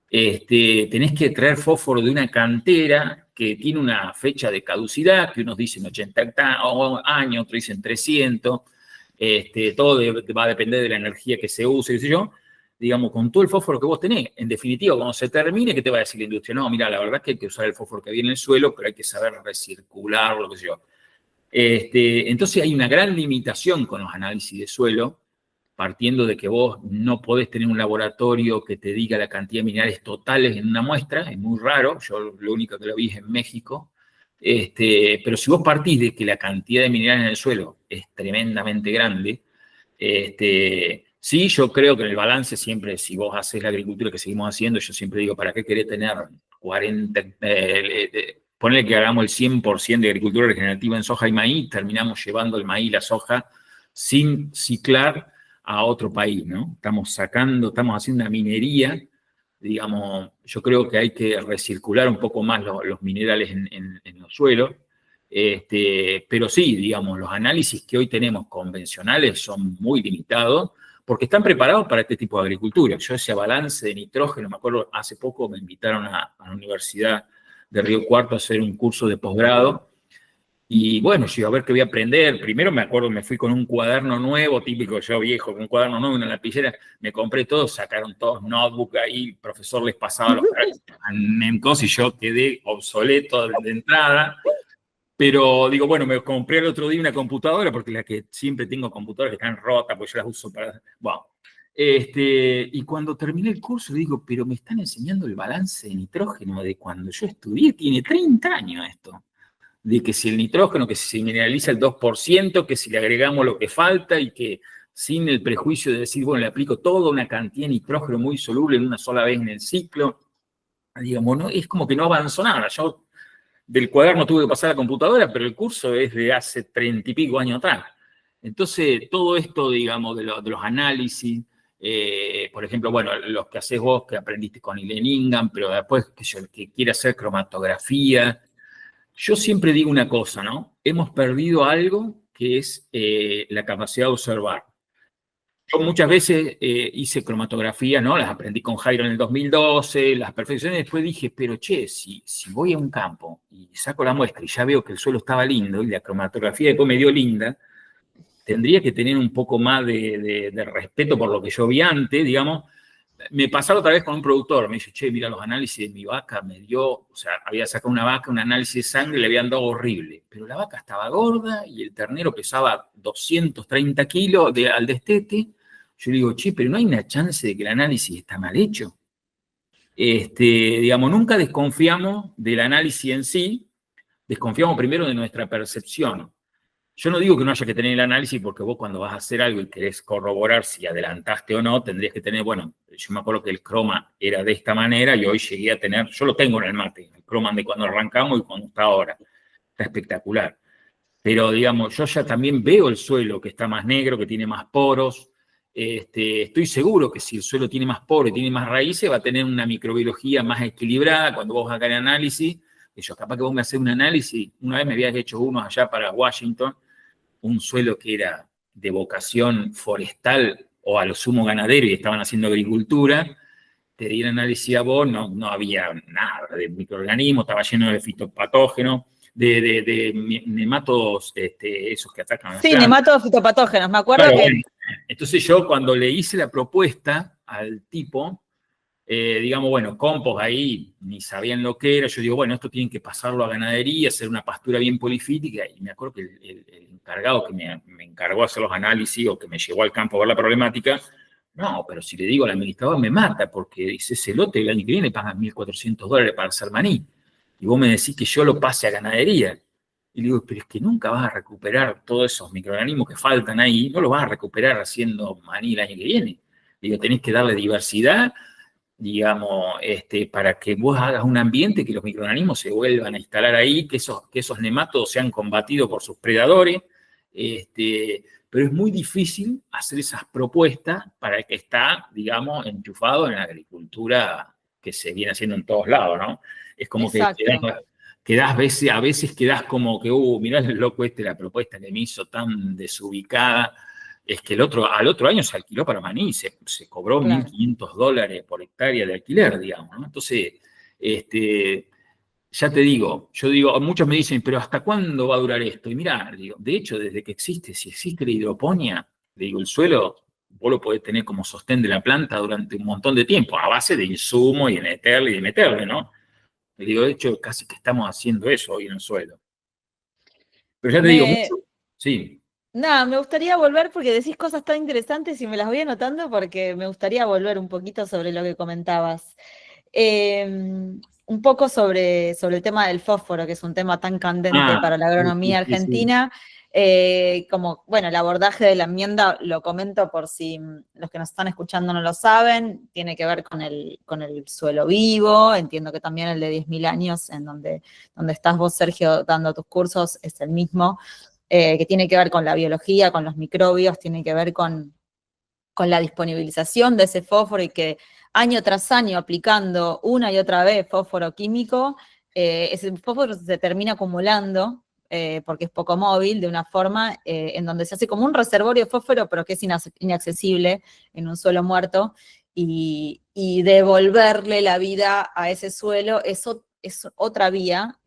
[SPEAKER 2] tenés que traer fósforo de una cantera que tiene una fecha de caducidad, que unos dicen 80 años, otros dicen 300, todo va a depender de la energía que se use, qué sé yo, digamos, con todo el fósforo que vos tenés. En definitiva, cuando se termine, ¿qué te va a decir la industria? No, mira, la verdad es que hay que usar el fósforo que viene en el suelo, pero hay que saber recircularlo, qué sé yo. Entonces hay una gran limitación con los análisis de suelo partiendo de que vos no podés tener un laboratorio que te diga la cantidad de minerales totales en una muestra, es muy raro, yo lo único que lo vi es en México, pero si vos partís de que la cantidad de minerales en el suelo es tremendamente grande, sí, yo creo que en el balance siempre, si vos haces la agricultura que seguimos haciendo, yo siempre digo, ¿para qué querés tener 40, ponle que hagamos el 100% de agricultura regenerativa en soja y maíz, terminamos llevando el maíz y la soja sin ciclar a otro país, ¿no? Estamos haciendo una minería, digamos, yo creo que hay que recircular un poco más los minerales en los suelos, pero sí, digamos, los análisis que hoy tenemos convencionales son muy limitados porque están preparados para este tipo de agricultura. Yo ese balance de nitrógeno, me acuerdo, hace poco me invitaron a la Universidad de Río Cuarto a hacer un curso de posgrado. Y bueno, yo iba a ver qué voy a aprender. Primero me acuerdo, me fui con un cuaderno nuevo, típico yo viejo, con un cuaderno nuevo, una lapicera, me compré todo, sacaron todos notebook ahí, el profesor les pasaba los fragmentos y yo quedé obsoleto de entrada. Pero digo, bueno, me compré el otro día una computadora, porque la que siempre tengo computadoras que están rotas, pues yo las uso para... Bueno, y cuando terminé el curso digo, pero me están enseñando el balance de nitrógeno de cuando yo estudié, tiene 30 años esto de que si el nitrógeno, que si se mineraliza el 2%, que si le agregamos lo que falta y que sin el prejuicio de decir, bueno, le aplico toda una cantidad de nitrógeno muy soluble en una sola vez en el ciclo, digamos, no, es como que no avanzó nada. Yo del cuaderno tuve que pasar a la computadora, pero el curso es de hace 30 y pico años atrás. Entonces, todo esto, digamos, de los análisis, por ejemplo, bueno, los que haces vos, que aprendiste con Eileen Ingham, pero después que yo, el que quiere hacer cromatografía, yo siempre digo una cosa, ¿no? Hemos perdido algo que es la capacidad de observar. Yo muchas veces hice cromatografía, ¿no? Las aprendí con Jairo en el 2012, las perfeccioné, después dije, pero che, si voy a un campo y saco la muestra y ya veo que el suelo estaba lindo y la cromatografía después me dio linda, tendría que tener un poco más de respeto por lo que yo vi antes, digamos. Me pasaron otra vez con un productor, me dice, che, mira los análisis de mi vaca, me dio, o sea, había sacado una vaca, un análisis de sangre, le habían dado horrible, pero la vaca estaba gorda y el ternero pesaba 230 kilos al destete. Yo le digo, che, pero no hay una chance de que el análisis está mal hecho. Digamos, nunca desconfiamos del análisis en sí, desconfiamos primero de nuestra percepción. Yo no digo que no haya que tener el análisis, porque vos cuando vas a hacer algo y querés corroborar si adelantaste o no, tendrías que tener, bueno, yo me acuerdo que el croma era de esta manera y hoy llegué a tener, yo lo tengo en el mate, el croma de cuando arrancamos y cuando está ahora. Está espectacular. Pero, digamos, yo ya también veo el suelo que está más negro, que tiene más poros. Estoy seguro que si el suelo tiene más poros y tiene más raíces, va a tener una microbiología más equilibrada cuando vos hagas el análisis. Y yo, capaz que vos me haces un análisis, una vez me habías hecho uno allá para Washington, un suelo que era de vocación forestal o a lo sumo ganadero y estaban haciendo agricultura, te di el análisis a vos, no había nada de microorganismos, estaba lleno de fitopatógenos, de nematodos, esos que atacan a las
[SPEAKER 1] Sí,
[SPEAKER 2] plantas.
[SPEAKER 1] nematodos fitopatógenos, me acuerdo
[SPEAKER 2] Claro,
[SPEAKER 1] que...
[SPEAKER 2] bueno, entonces yo cuando le hice la propuesta al tipo, digamos, bueno, compost ahí, ni sabían lo que era, yo digo, bueno, esto tienen que pasarlo a ganadería, hacer una pastura bien polifítica, y me acuerdo que el encargado que me encargó hacer los análisis o que me llevó al campo a ver la problemática, no, pero si le digo al administrador me mata, porque dice, ese lote el año que viene pagan $1.400 para hacer maní, y vos me decís que yo lo pase a ganadería. Y le digo, pero es que nunca vas a recuperar todos esos microorganismos que faltan ahí, no los vas a recuperar haciendo maní el año que viene. Digo, tenés que darle diversidad, digamos, para que vos hagas un ambiente que los microorganismos se vuelvan a instalar ahí, que esos nematodos sean combatidos por sus predadores, pero es muy difícil hacer esas propuestas para el que está, digamos, enchufado en la agricultura que se viene haciendo en todos lados, ¿no? Es como que
[SPEAKER 1] Exacto.
[SPEAKER 2] a veces quedás como que, mirá el loco la propuesta que me hizo tan desubicada. Es que al otro año se alquiló para maní, se cobró
[SPEAKER 1] Claro.
[SPEAKER 2] $1.500 por hectárea de alquiler, digamos, ¿no? Entonces, ya te digo, yo digo, muchos me dicen, pero ¿hasta cuándo va a durar esto? Y mirá, digo, de hecho, desde que existe, si existe la hidroponía, digo, el suelo, vos lo podés tener como sostén de la planta durante un montón de tiempo, a base de insumo y de meterle, ¿no? Y digo, de hecho, casi que estamos haciendo eso hoy en el suelo. Pero ya te digo,
[SPEAKER 1] Me,
[SPEAKER 2] mucho, sí.
[SPEAKER 1] Nada, me gustaría volver porque decís cosas tan interesantes y me las voy anotando porque me gustaría volver un poquito sobre lo que comentabas. Un poco sobre el tema del fósforo, que es un tema tan candente
[SPEAKER 2] Ah,
[SPEAKER 1] para la
[SPEAKER 2] sí,
[SPEAKER 1] agronomía
[SPEAKER 2] sí, sí, sí.
[SPEAKER 1] argentina. Como, bueno, el abordaje de la enmienda, lo comento por si los que nos están escuchando no lo saben, tiene que ver con el suelo vivo, entiendo que también el de 10.000 años, en donde estás vos, Sergio, dando tus cursos, es el mismo, que tiene que ver con la biología, con los microbios, tiene que ver con la disponibilización de ese fósforo y que año tras año aplicando una y otra vez fósforo químico, ese fósforo se termina acumulando porque es poco móvil, de una forma en donde se hace como un reservorio de fósforo, pero que es inaccesible en un suelo muerto, y devolverle la vida a ese suelo, eso es otra vía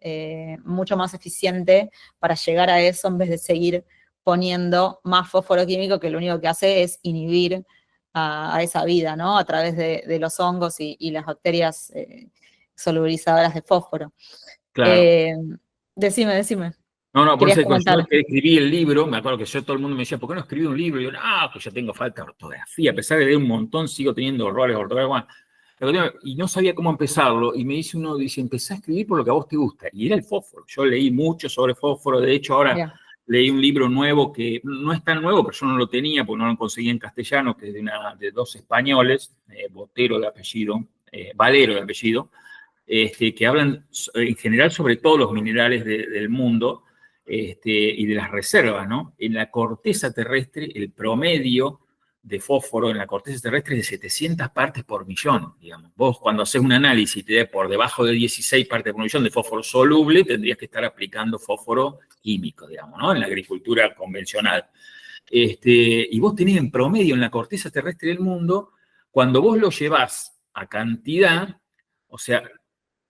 [SPEAKER 1] mucho más eficiente para llegar a eso en vez de seguir poniendo más fósforo químico que lo único que hace es inhibir a esa vida, ¿no? A través de los hongos y las bacterias solubilizadoras de fósforo.
[SPEAKER 2] Claro.
[SPEAKER 1] Eh, decime,
[SPEAKER 2] No, no, por
[SPEAKER 1] querías
[SPEAKER 2] eso cuando yo
[SPEAKER 1] comentar.
[SPEAKER 2] escribí el libro, me acuerdo que yo todo el mundo me decía, ¿por qué no escribí un libro? Y yo, no, pues yo tengo falta de ortografía, a pesar de leer un montón, sigo teniendo errores ortográficos. Y no sabía cómo empezarlo, y me dice uno, dice, empecé a escribir por lo que a vos te gusta, y era el fósforo. Yo leí mucho sobre fósforo, de hecho ahora
[SPEAKER 1] Mira,
[SPEAKER 2] leí un libro nuevo que no es tan nuevo, pero yo no lo tenía, porque no lo conseguí en castellano, que es de dos españoles, Botero de apellido, Valero de apellido, que hablan en general sobre todos los minerales del mundo y de las reservas, ¿no? En la corteza terrestre, el promedio de fósforo en la corteza terrestre es de 700 partes por millón, digamos. Vos cuando haces un análisis y te da por debajo de 16 partes por millón de fósforo soluble, tendrías que estar aplicando fósforo químico, digamos, ¿no? En la agricultura convencional. Y vos tenés en promedio en la corteza terrestre del mundo, cuando vos lo llevás a cantidad, o sea,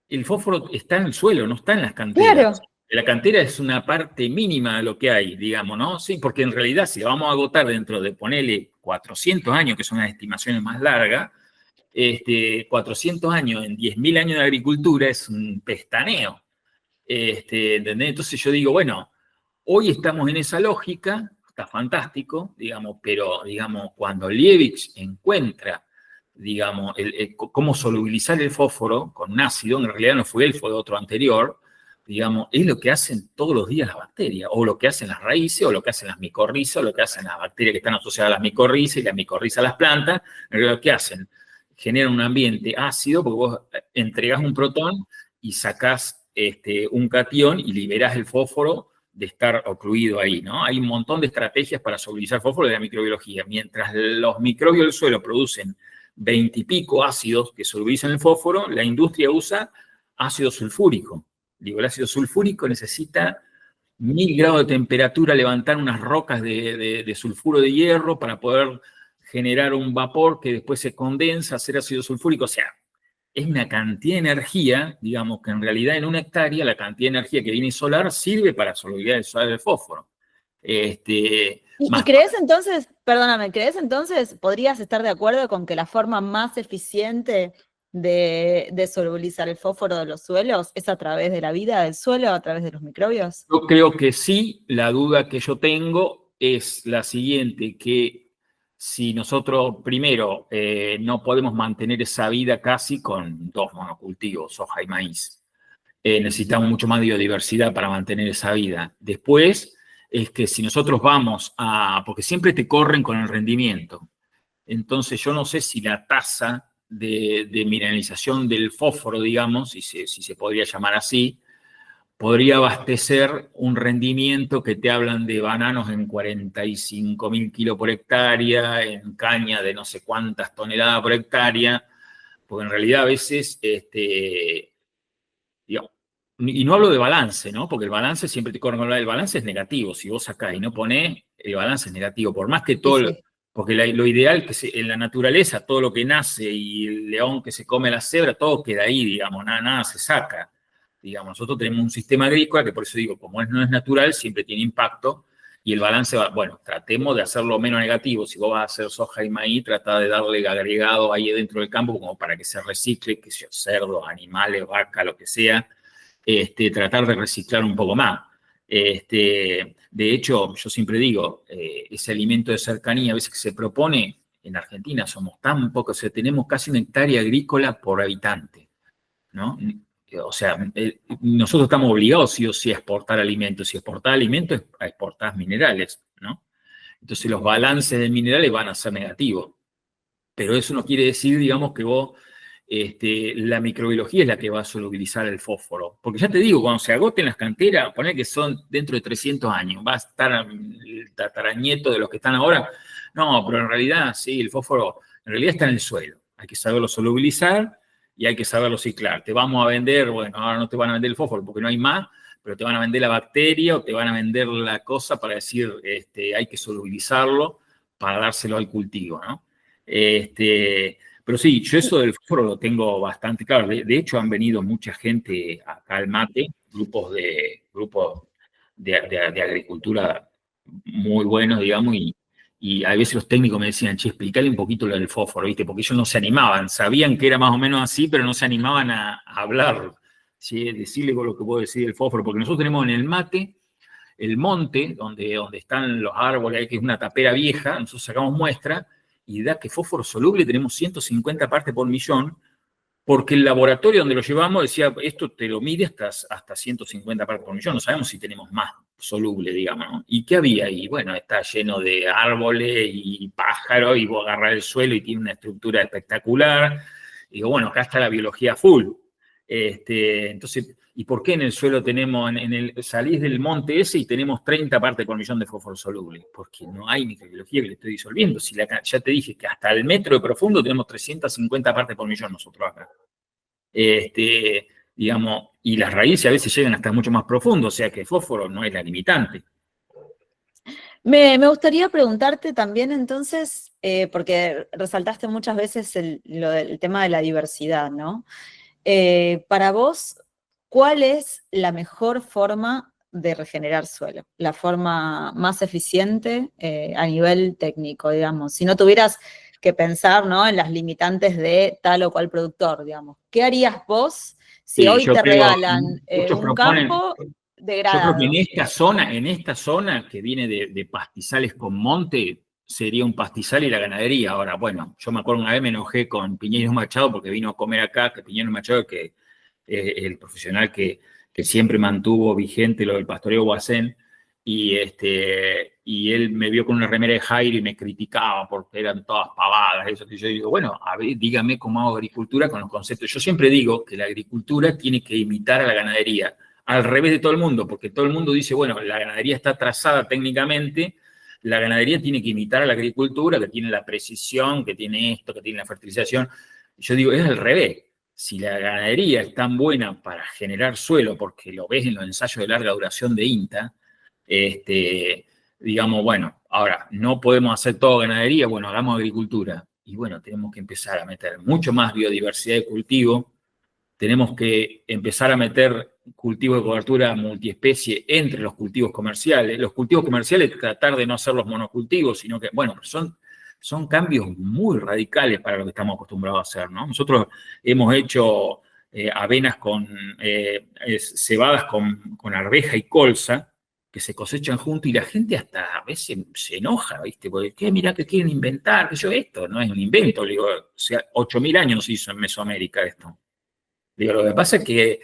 [SPEAKER 2] el fósforo está en el suelo, no está en las canteras.
[SPEAKER 1] claro,
[SPEAKER 2] La cantera es una parte mínima de lo que hay, digamos, ¿no? Sí, porque en realidad si la vamos a agotar dentro de, ponele, 400 años, que son las estimaciones más largas, 400 años en 10.000 años de agricultura es un pestaneo. ¿Entendés? Entonces yo digo, bueno, hoy estamos en esa lógica, está fantástico, digamos, pero, digamos, cuando Liebig encuentra, digamos, cómo solubilizar el fósforo con un ácido, en realidad no fue él, fue otro anterior, digamos, es lo que hacen todos los días las bacterias, o lo que hacen las raíces, o lo que hacen las micorrizas, o lo que hacen las bacterias que están asociadas a las micorrizas y las micorrizas a las plantas, en realidad lo que hacen, generan un ambiente ácido, porque vos entregás un protón y sacás un catión y liberás el fósforo de estar ocluido ahí, ¿no? Hay un montón de estrategias para solubilizar fósforo de la microbiología. Mientras los microbios del suelo producen 20 y pico ácidos que solubilizan el fósforo, la industria usa ácido sulfúrico. Digo, el ácido sulfúrico necesita 1.000 grados de temperatura, levantar unas rocas de sulfuro de hierro para poder generar un vapor que después se condensa, hacer ácido sulfúrico. O sea, es una cantidad de energía, digamos, que en realidad en una hectárea la cantidad de energía que viene solar sirve para solubilizar el fósforo.
[SPEAKER 1] y
[SPEAKER 2] Más,
[SPEAKER 1] crees entonces, perdóname, crees entonces, podrías estar de acuerdo con que la forma más eficiente de solubilizar el fósforo de los suelos es a través de la vida del suelo, a través de los microbios?
[SPEAKER 2] yo creo que sí, la duda que yo tengo es la siguiente, que si nosotros primero no podemos mantener esa vida casi con dos monocultivos, soja y maíz, necesitamos mucho más biodiversidad para mantener esa vida. Después es que si nosotros vamos porque siempre te corren con el rendimiento, entonces yo no sé si la tasa de mineralización del fósforo, digamos, si se podría llamar así, podría abastecer un rendimiento que te hablan de bananos en 45.000 kilos por hectárea, en caña de no sé cuántas toneladas por hectárea, porque en realidad a veces, digamos, y no hablo de balance, ¿no? Porque el balance siempre te corre con el balance es negativo. Si vos sacás y no ponés, el balance es negativo. Por más que
[SPEAKER 1] Sí,
[SPEAKER 2] todo,
[SPEAKER 1] sí.
[SPEAKER 2] porque lo ideal en la naturaleza, todo lo que nace y el león que se come la cebra, todo queda ahí, digamos, nada se saca. Digamos, nosotros tenemos un sistema agrícola que por eso digo, como no es natural, siempre tiene impacto y el balance va, bueno, tratemos de hacerlo menos negativo. Si vos vas a hacer soja y maíz, trata de darle agregado ahí dentro del campo como para que se recicle, que sea cerdo, animales, vaca, lo que sea, tratar de reciclar un poco más. De hecho, yo siempre digo, ese alimento de cercanía a veces que se propone, en Argentina somos tan pocos, o sea, tenemos casi una hectárea agrícola por habitante, ¿no? O sea, nosotros estamos obligados sí o sí a exportar alimentos. Si exportar alimentos, a exportar minerales, ¿no? Entonces los balances de minerales van a ser negativos. Pero eso no quiere decir, digamos, que vos, la microbiología es la que va a solubilizar el fósforo. Porque ya te digo, cuando se agoten las canteras, poner que son dentro de 300 años, va a estar el tataranieto de los que están ahora. No, pero en realidad, sí, el fósforo en realidad está en el suelo. Hay que saberlo solubilizar y hay que saberlo ciclar. Te vamos a vender, bueno, ahora no te van a vender el fósforo porque no hay más, pero te van a vender la bacteria o te van a vender la cosa para decir, hay que solubilizarlo para dárselo al cultivo, ¿no? Pero sí, yo eso del fósforo lo tengo bastante claro. De hecho, han venido mucha gente acá al mate, grupos de agricultura muy buenos, digamos, y a veces los técnicos me decían, che, explícale un poquito lo del fósforo, ¿viste? Porque ellos no se animaban, sabían que era más o menos así, pero no se animaban a hablar, ¿sí? Decirle lo que puedo decir del fósforo, porque nosotros tenemos en el mate el monte, donde están los árboles, que es una tapera vieja, nosotros sacamos muestra y da que fósforo soluble tenemos 150 partes por millón, porque el laboratorio donde lo llevamos decía, esto te lo mide hasta 150 partes por millón, no sabemos si tenemos más soluble, digamos, ¿no? ¿Y qué había ahí? Bueno, está lleno de árboles y pájaros, y vos agarrás el suelo y tiene una estructura espectacular. Y digo, bueno, acá está la biología full. Entonces, ¿y por qué en el suelo tenemos, salís del monte ese y tenemos 30 partes por millón de fósforo soluble? Porque no hay microbiología que le estoy disolviendo. Si ya te dije que hasta el metro de profundo tenemos 350 partes por millón nosotros acá. Digamos, y las raíces a veces llegan hasta mucho más profundo, o sea que el fósforo no es la limitante.
[SPEAKER 1] Me gustaría preguntarte también entonces, porque resaltaste muchas veces el tema de la diversidad, ¿no? Para vos, ¿cuál es la mejor forma de regenerar suelo? La forma más eficiente a nivel técnico, digamos. Si no tuvieras que pensar, ¿no?, en las limitantes de tal o cual productor, digamos. ¿Qué harías vos si
[SPEAKER 2] Sí,
[SPEAKER 1] hoy
[SPEAKER 2] yo
[SPEAKER 1] te
[SPEAKER 2] creo,
[SPEAKER 1] regalan
[SPEAKER 2] muchos
[SPEAKER 1] un
[SPEAKER 2] proponen,
[SPEAKER 1] campo
[SPEAKER 2] yo creo que
[SPEAKER 1] degradado?
[SPEAKER 2] en esta zona que viene de pastizales con monte, sería un pastizal y la ganadería. Ahora, bueno, yo me acuerdo una vez me enojé con Piñeiro Machado porque vino a comer acá, que Piñeiro Machado, que es el profesional que siempre mantuvo vigente lo del pastoreo Guasén, y él me vio con una remera de Jairo y me criticaba porque eran todas pavadas, eso que yo digo, bueno, a ver, dígame cómo hago agricultura con los conceptos. Yo siempre digo que la agricultura tiene que imitar a la ganadería, al revés de todo el mundo, porque todo el mundo dice, bueno, la ganadería está trazada técnicamente, la ganadería tiene que imitar a la agricultura, que tiene la precisión, que tiene esto, que tiene la fertilización. Yo digo, es al revés. Si la ganadería es tan buena para generar suelo, porque lo ves en los ensayos de larga duración de INTA, digamos, bueno, ahora, no podemos hacer todo ganadería, bueno, hagamos agricultura. Y bueno, tenemos que empezar a meter mucho más biodiversidad de cultivo, tenemos que empezar a meter cultivos de cobertura multiespecie entre los cultivos comerciales. Los cultivos comerciales, tratar de no hacer los monocultivos, sino que, bueno, son cambios muy radicales para lo que estamos acostumbrados a hacer, ¿no? Nosotros hemos hecho avenas cebadas con arveja y colza, que se cosechan juntos, y la gente hasta a veces se enoja, ¿viste? Porque, ¿qué? Mirá que quieren inventar, que yo esto, no es un invento, digo, o sea, 8.000 años se hizo en Mesoamérica esto. Digo, lo que pasa es que,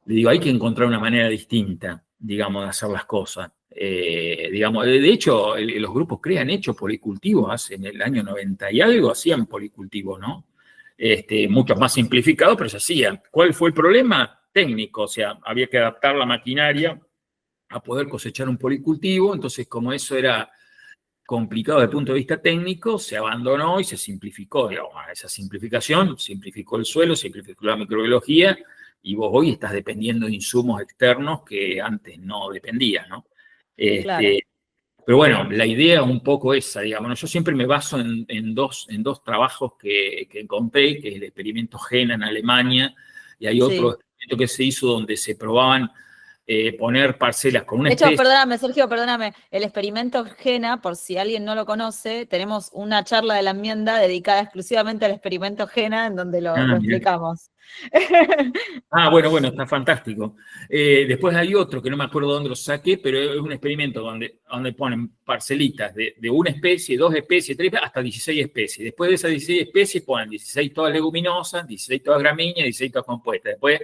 [SPEAKER 2] digo, hay que encontrar una manera distinta, digamos, de hacer las cosas. Digamos, de hecho, los grupos CREA han hecho policultivos, hace en el año 90 y algo hacían policultivos, ¿no? Mucho más simplificados, pero se hacían. ¿Cuál fue el problema? Técnico, o sea, había que adaptar la maquinaria a poder cosechar un policultivo, entonces como eso era complicado desde el punto de vista técnico, se abandonó y se simplificó, digamos, esa simplificación, simplificó el suelo, simplificó la microbiología, y vos hoy estás dependiendo de insumos externos que antes no dependías, ¿no?
[SPEAKER 1] Claro,
[SPEAKER 2] Pero bueno, la idea es un poco esa, digamos, ¿no? Yo siempre me baso en dos trabajos que encontré, que es el experimento GENA en Alemania, y hay otro
[SPEAKER 1] sí,
[SPEAKER 2] experimento que se hizo donde se probaban poner parcelas con una
[SPEAKER 1] De hecho,
[SPEAKER 2] especie.
[SPEAKER 1] perdóname, Sergio, perdóname, el experimento GENA, por si alguien no lo conoce, tenemos una charla de la enmienda dedicada exclusivamente al experimento GENA, en donde lo
[SPEAKER 2] Mirá.
[SPEAKER 1] explicamos.
[SPEAKER 2] Bueno, está fantástico. Después hay otro que no me acuerdo dónde lo saqué, pero es un experimento donde ponen parcelitas de una especie, dos especies, tres, hasta 16 especies. Después de esas 16 especies ponen 16 todas leguminosas, 16 todas gramíneas, 16 todas compuestas. Después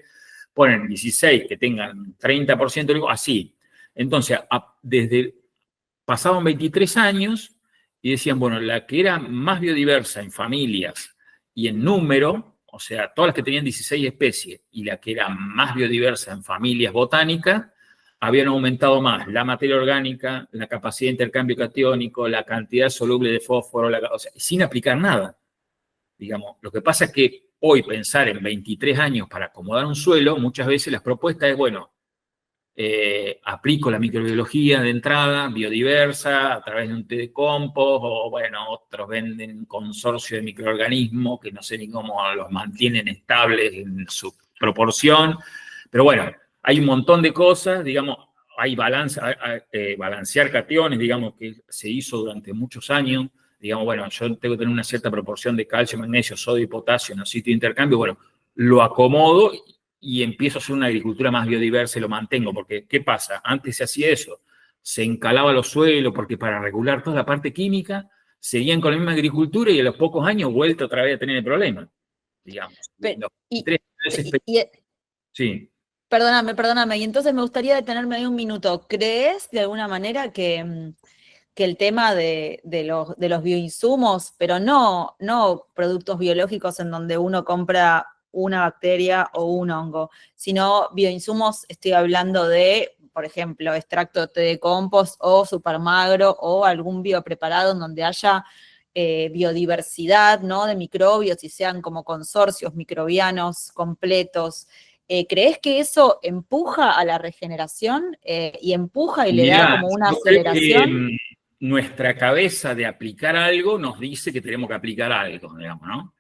[SPEAKER 2] ponen 16 que tengan 30% así. Entonces, pasaban 23 años y decían, bueno, la que era más biodiversa en familias y en número, o sea, todas las que tenían 16 especies y la que era más biodiversa en familias botánicas, habían aumentado más la materia orgánica, la capacidad de intercambio catiónico, la cantidad soluble de fósforo, o sea, sin aplicar nada, digamos. Lo que pasa es que hoy pensar en 23 años para acomodar un suelo, muchas veces las propuestas es, bueno, aplico la microbiología de entrada, biodiversa, a través de un té de compost, o bueno, otros venden un consorcio de microorganismos que no sé ni cómo los mantienen estables en su proporción, pero bueno, hay un montón de cosas, digamos, hay balancear cationes, digamos, que se hizo durante muchos años, digamos, bueno, yo tengo que tener una cierta proporción de calcio, magnesio, sodio y potasio en el sitio de intercambio, bueno, lo acomodo y empiezo a hacer una agricultura más biodiversa y lo mantengo, porque ¿qué pasa? Antes se hacía eso, se encalaba los suelos, porque para regular toda la parte química, seguían con la misma agricultura y a los pocos años vuelta otra vez a tener el problema, digamos.
[SPEAKER 1] Pero,
[SPEAKER 2] Los
[SPEAKER 1] y,
[SPEAKER 2] 3 meses, sí.
[SPEAKER 1] perdóname, y entonces me gustaría detenerme ahí un minuto. ¿Crees de alguna manera que el tema de los bioinsumos, pero no productos biológicos en donde uno compra una bacteria o un hongo, sino bioinsumos, estoy hablando de, por ejemplo, extracto de compost o supermagro o algún biopreparado en donde haya biodiversidad, ¿no? De microbios y sean como consorcios microbianos completos. ¿Crees que eso empuja a la regeneración y empuja y le da
[SPEAKER 2] Mirá,
[SPEAKER 1] como una
[SPEAKER 2] yo creo que
[SPEAKER 1] aceleración?
[SPEAKER 2] nuestra cabeza de aplicar algo nos dice que tenemos que aplicar algo, digamos, ¿no?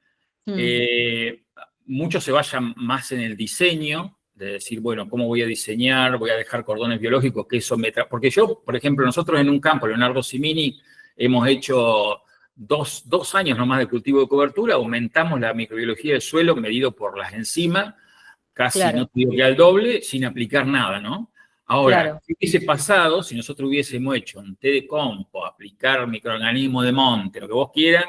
[SPEAKER 1] Mm,
[SPEAKER 2] Eh, Muchos se vayan más en el diseño, de decir, bueno, ¿cómo voy a diseñar? Voy a dejar cordones biológicos, que eso me... Porque yo, por ejemplo, nosotros en un campo, Leonardo Simini, hemos hecho dos años nomás de cultivo de cobertura, aumentamos la microbiología del suelo medido por las enzimas, casi no
[SPEAKER 1] claro,
[SPEAKER 2] te digo que al doble, sin aplicar nada, ¿no? Ahora,
[SPEAKER 1] claro.
[SPEAKER 2] ¿qué hubiese pasado si nosotros hubiésemos hecho un té de compo, aplicar microorganismos de monte, lo que vos quieras,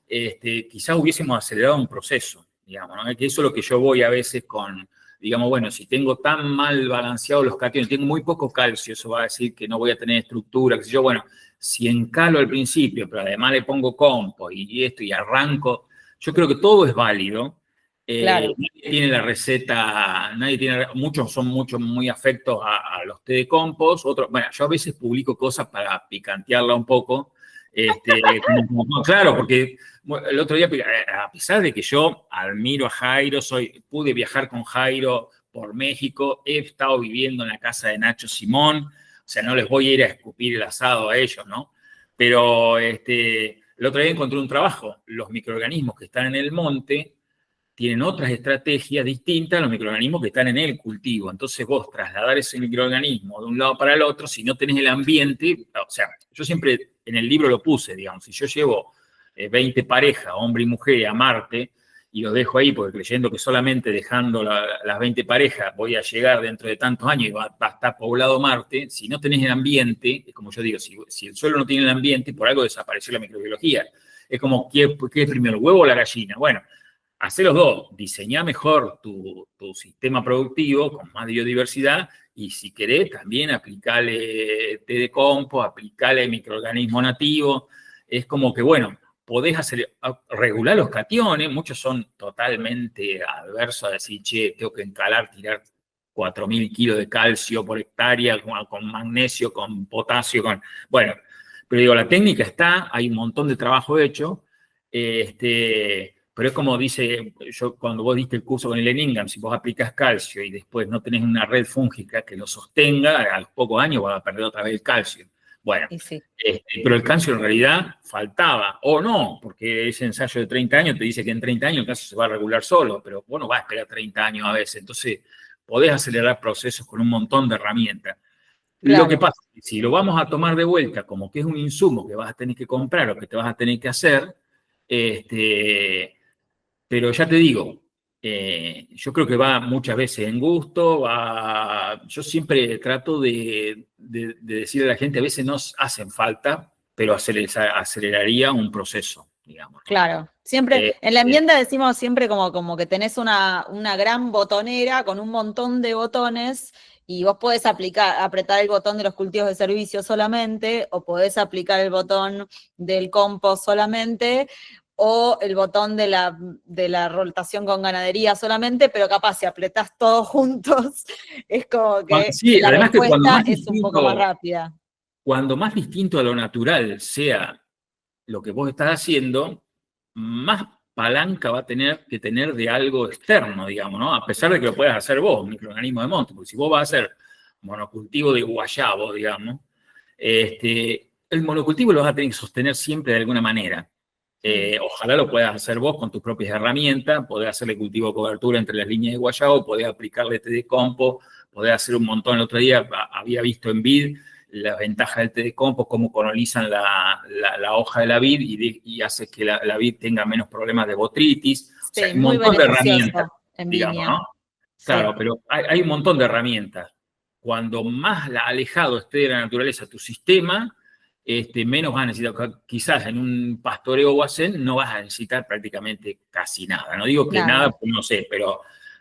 [SPEAKER 2] quizás hubiésemos acelerado un proceso, digamos, ¿no? Que eso es lo que yo voy a veces con, digamos, bueno, si tengo tan mal balanceados los cationes, tengo muy poco calcio, eso va a decir que no voy a tener estructura, que sé yo, bueno, si encalo al principio, pero además le pongo compo y esto y arranco, yo creo que todo es válido.
[SPEAKER 1] Claro.
[SPEAKER 2] Nadie tiene la receta, muchos son muy afectos a los té de compost, otros, bueno, yo a veces publico cosas para picantearla un poco, claro, porque el otro día, a pesar de que yo admiro a Jairo, pude viajar con Jairo por México, he estado viviendo en la casa de Nacho Simón, o sea, no les voy a ir a escupir el asado a ellos, ¿no? Pero el otro día encontré un trabajo, los microorganismos que están en el monte tienen otras estrategias distintas a los microorganismos que están en el cultivo. Entonces vos trasladar ese microorganismo de un lado para el otro, si no tenés el ambiente, o sea, yo siempre en el libro lo puse, digamos, si yo llevo 20 parejas, hombre y mujer, a Marte, y los dejo ahí, porque creyendo que solamente dejando las 20 parejas voy a llegar dentro de tantos años y va a estar poblado Marte, si no tenés el ambiente, es como yo digo, si el suelo no tiene el ambiente, por algo desapareció la microbiología. Es como, ¿qué es primero, el huevo o la gallina? Bueno, hacer los dos, diseñar mejor tu sistema productivo con más biodiversidad y si querés también aplicarle té de compost, aplicarle microorganismo nativo. Es como que, bueno, podés regular los cationes, muchos son totalmente adversos a decir, che, tengo que tirar 4.000 kilos de calcio por hectárea con magnesio, con potasio, bueno, pero digo, la técnica está, hay un montón de trabajo hecho, pero es como dice, cuando vos diste el curso con el Ingham, si vos aplicas calcio y después no tenés una red fúngica que lo sostenga, a los pocos años vas a perder otra vez el calcio. Bueno,
[SPEAKER 1] Y sí.
[SPEAKER 2] pero el calcio en realidad faltaba, o no, porque ese ensayo de 30 años te dice que en 30 años el calcio se va a regular solo, pero vos no vas a esperar 30 años a veces. Entonces, podés acelerar procesos con un montón de herramientas. Lo que
[SPEAKER 1] Claro,
[SPEAKER 2] pasa es que si lo vamos a tomar de vuelta como que es un insumo que vas a tener que comprar o que te vas a tener que hacer, este, pero ya te digo, yo creo que va muchas veces en gusto, yo siempre trato de decirle a la gente, a veces nos hacen falta, pero aceleraría un proceso, digamos, ¿no?
[SPEAKER 1] claro. Siempre,
[SPEAKER 2] Eh,
[SPEAKER 1] en la
[SPEAKER 2] eh,
[SPEAKER 1] enmienda decimos siempre como que tenés una gran botonera con un montón de botones y vos podés apretar el botón de los cultivos de servicio solamente, o podés aplicar el botón del compost solamente, o el botón de la rotación con ganadería solamente, pero capaz si apretás todos juntos, es como que
[SPEAKER 2] sí,
[SPEAKER 1] la
[SPEAKER 2] además que
[SPEAKER 1] respuesta es un poco más rápida.
[SPEAKER 2] cuando más distinto a lo natural sea lo que vos estás haciendo, más palanca va a tener que tener de algo externo, digamos, ¿no? A pesar de que lo puedas hacer vos, microorganismo de monte, porque si vos vas a hacer monocultivo de guayabo, digamos, el monocultivo lo vas a tener que sostener siempre de alguna manera. Ojalá lo puedas hacer vos con tus propias herramientas, podés hacerle cultivo de cobertura entre las líneas de guayabo, podés aplicarle té de compost, podés hacer un montón. El otro día había visto en vid las ventajas del té de compost, cómo colonizan la hoja de la vid y hace que la vid tenga menos problemas de botritis. O sea,
[SPEAKER 1] Sí,
[SPEAKER 2] hay un
[SPEAKER 1] muy
[SPEAKER 2] montón de herramientas,
[SPEAKER 1] beneficioso en
[SPEAKER 2] digamos,
[SPEAKER 1] viña.
[SPEAKER 2] ¿no?
[SPEAKER 1] Sí,
[SPEAKER 2] Claro, pero hay un montón de herramientas. Cuando más alejado esté de la naturaleza tu sistema, menos vas a necesitar. Quizás en un pastoreo o hacen no vas a necesitar prácticamente casi nada. No digo que nada,
[SPEAKER 1] nada.
[SPEAKER 2] pues no sé, pero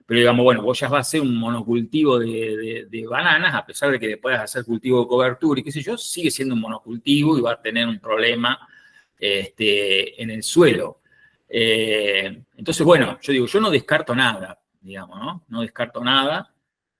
[SPEAKER 2] digamos, bueno, vos ya vas a hacer un monocultivo de bananas, a pesar de que le puedas hacer cultivo de cobertura y qué sé yo, sigue siendo un monocultivo y va a tener un problema en el suelo. Entonces, bueno, yo digo, yo no descarto nada, digamos, ¿no? No descarto nada.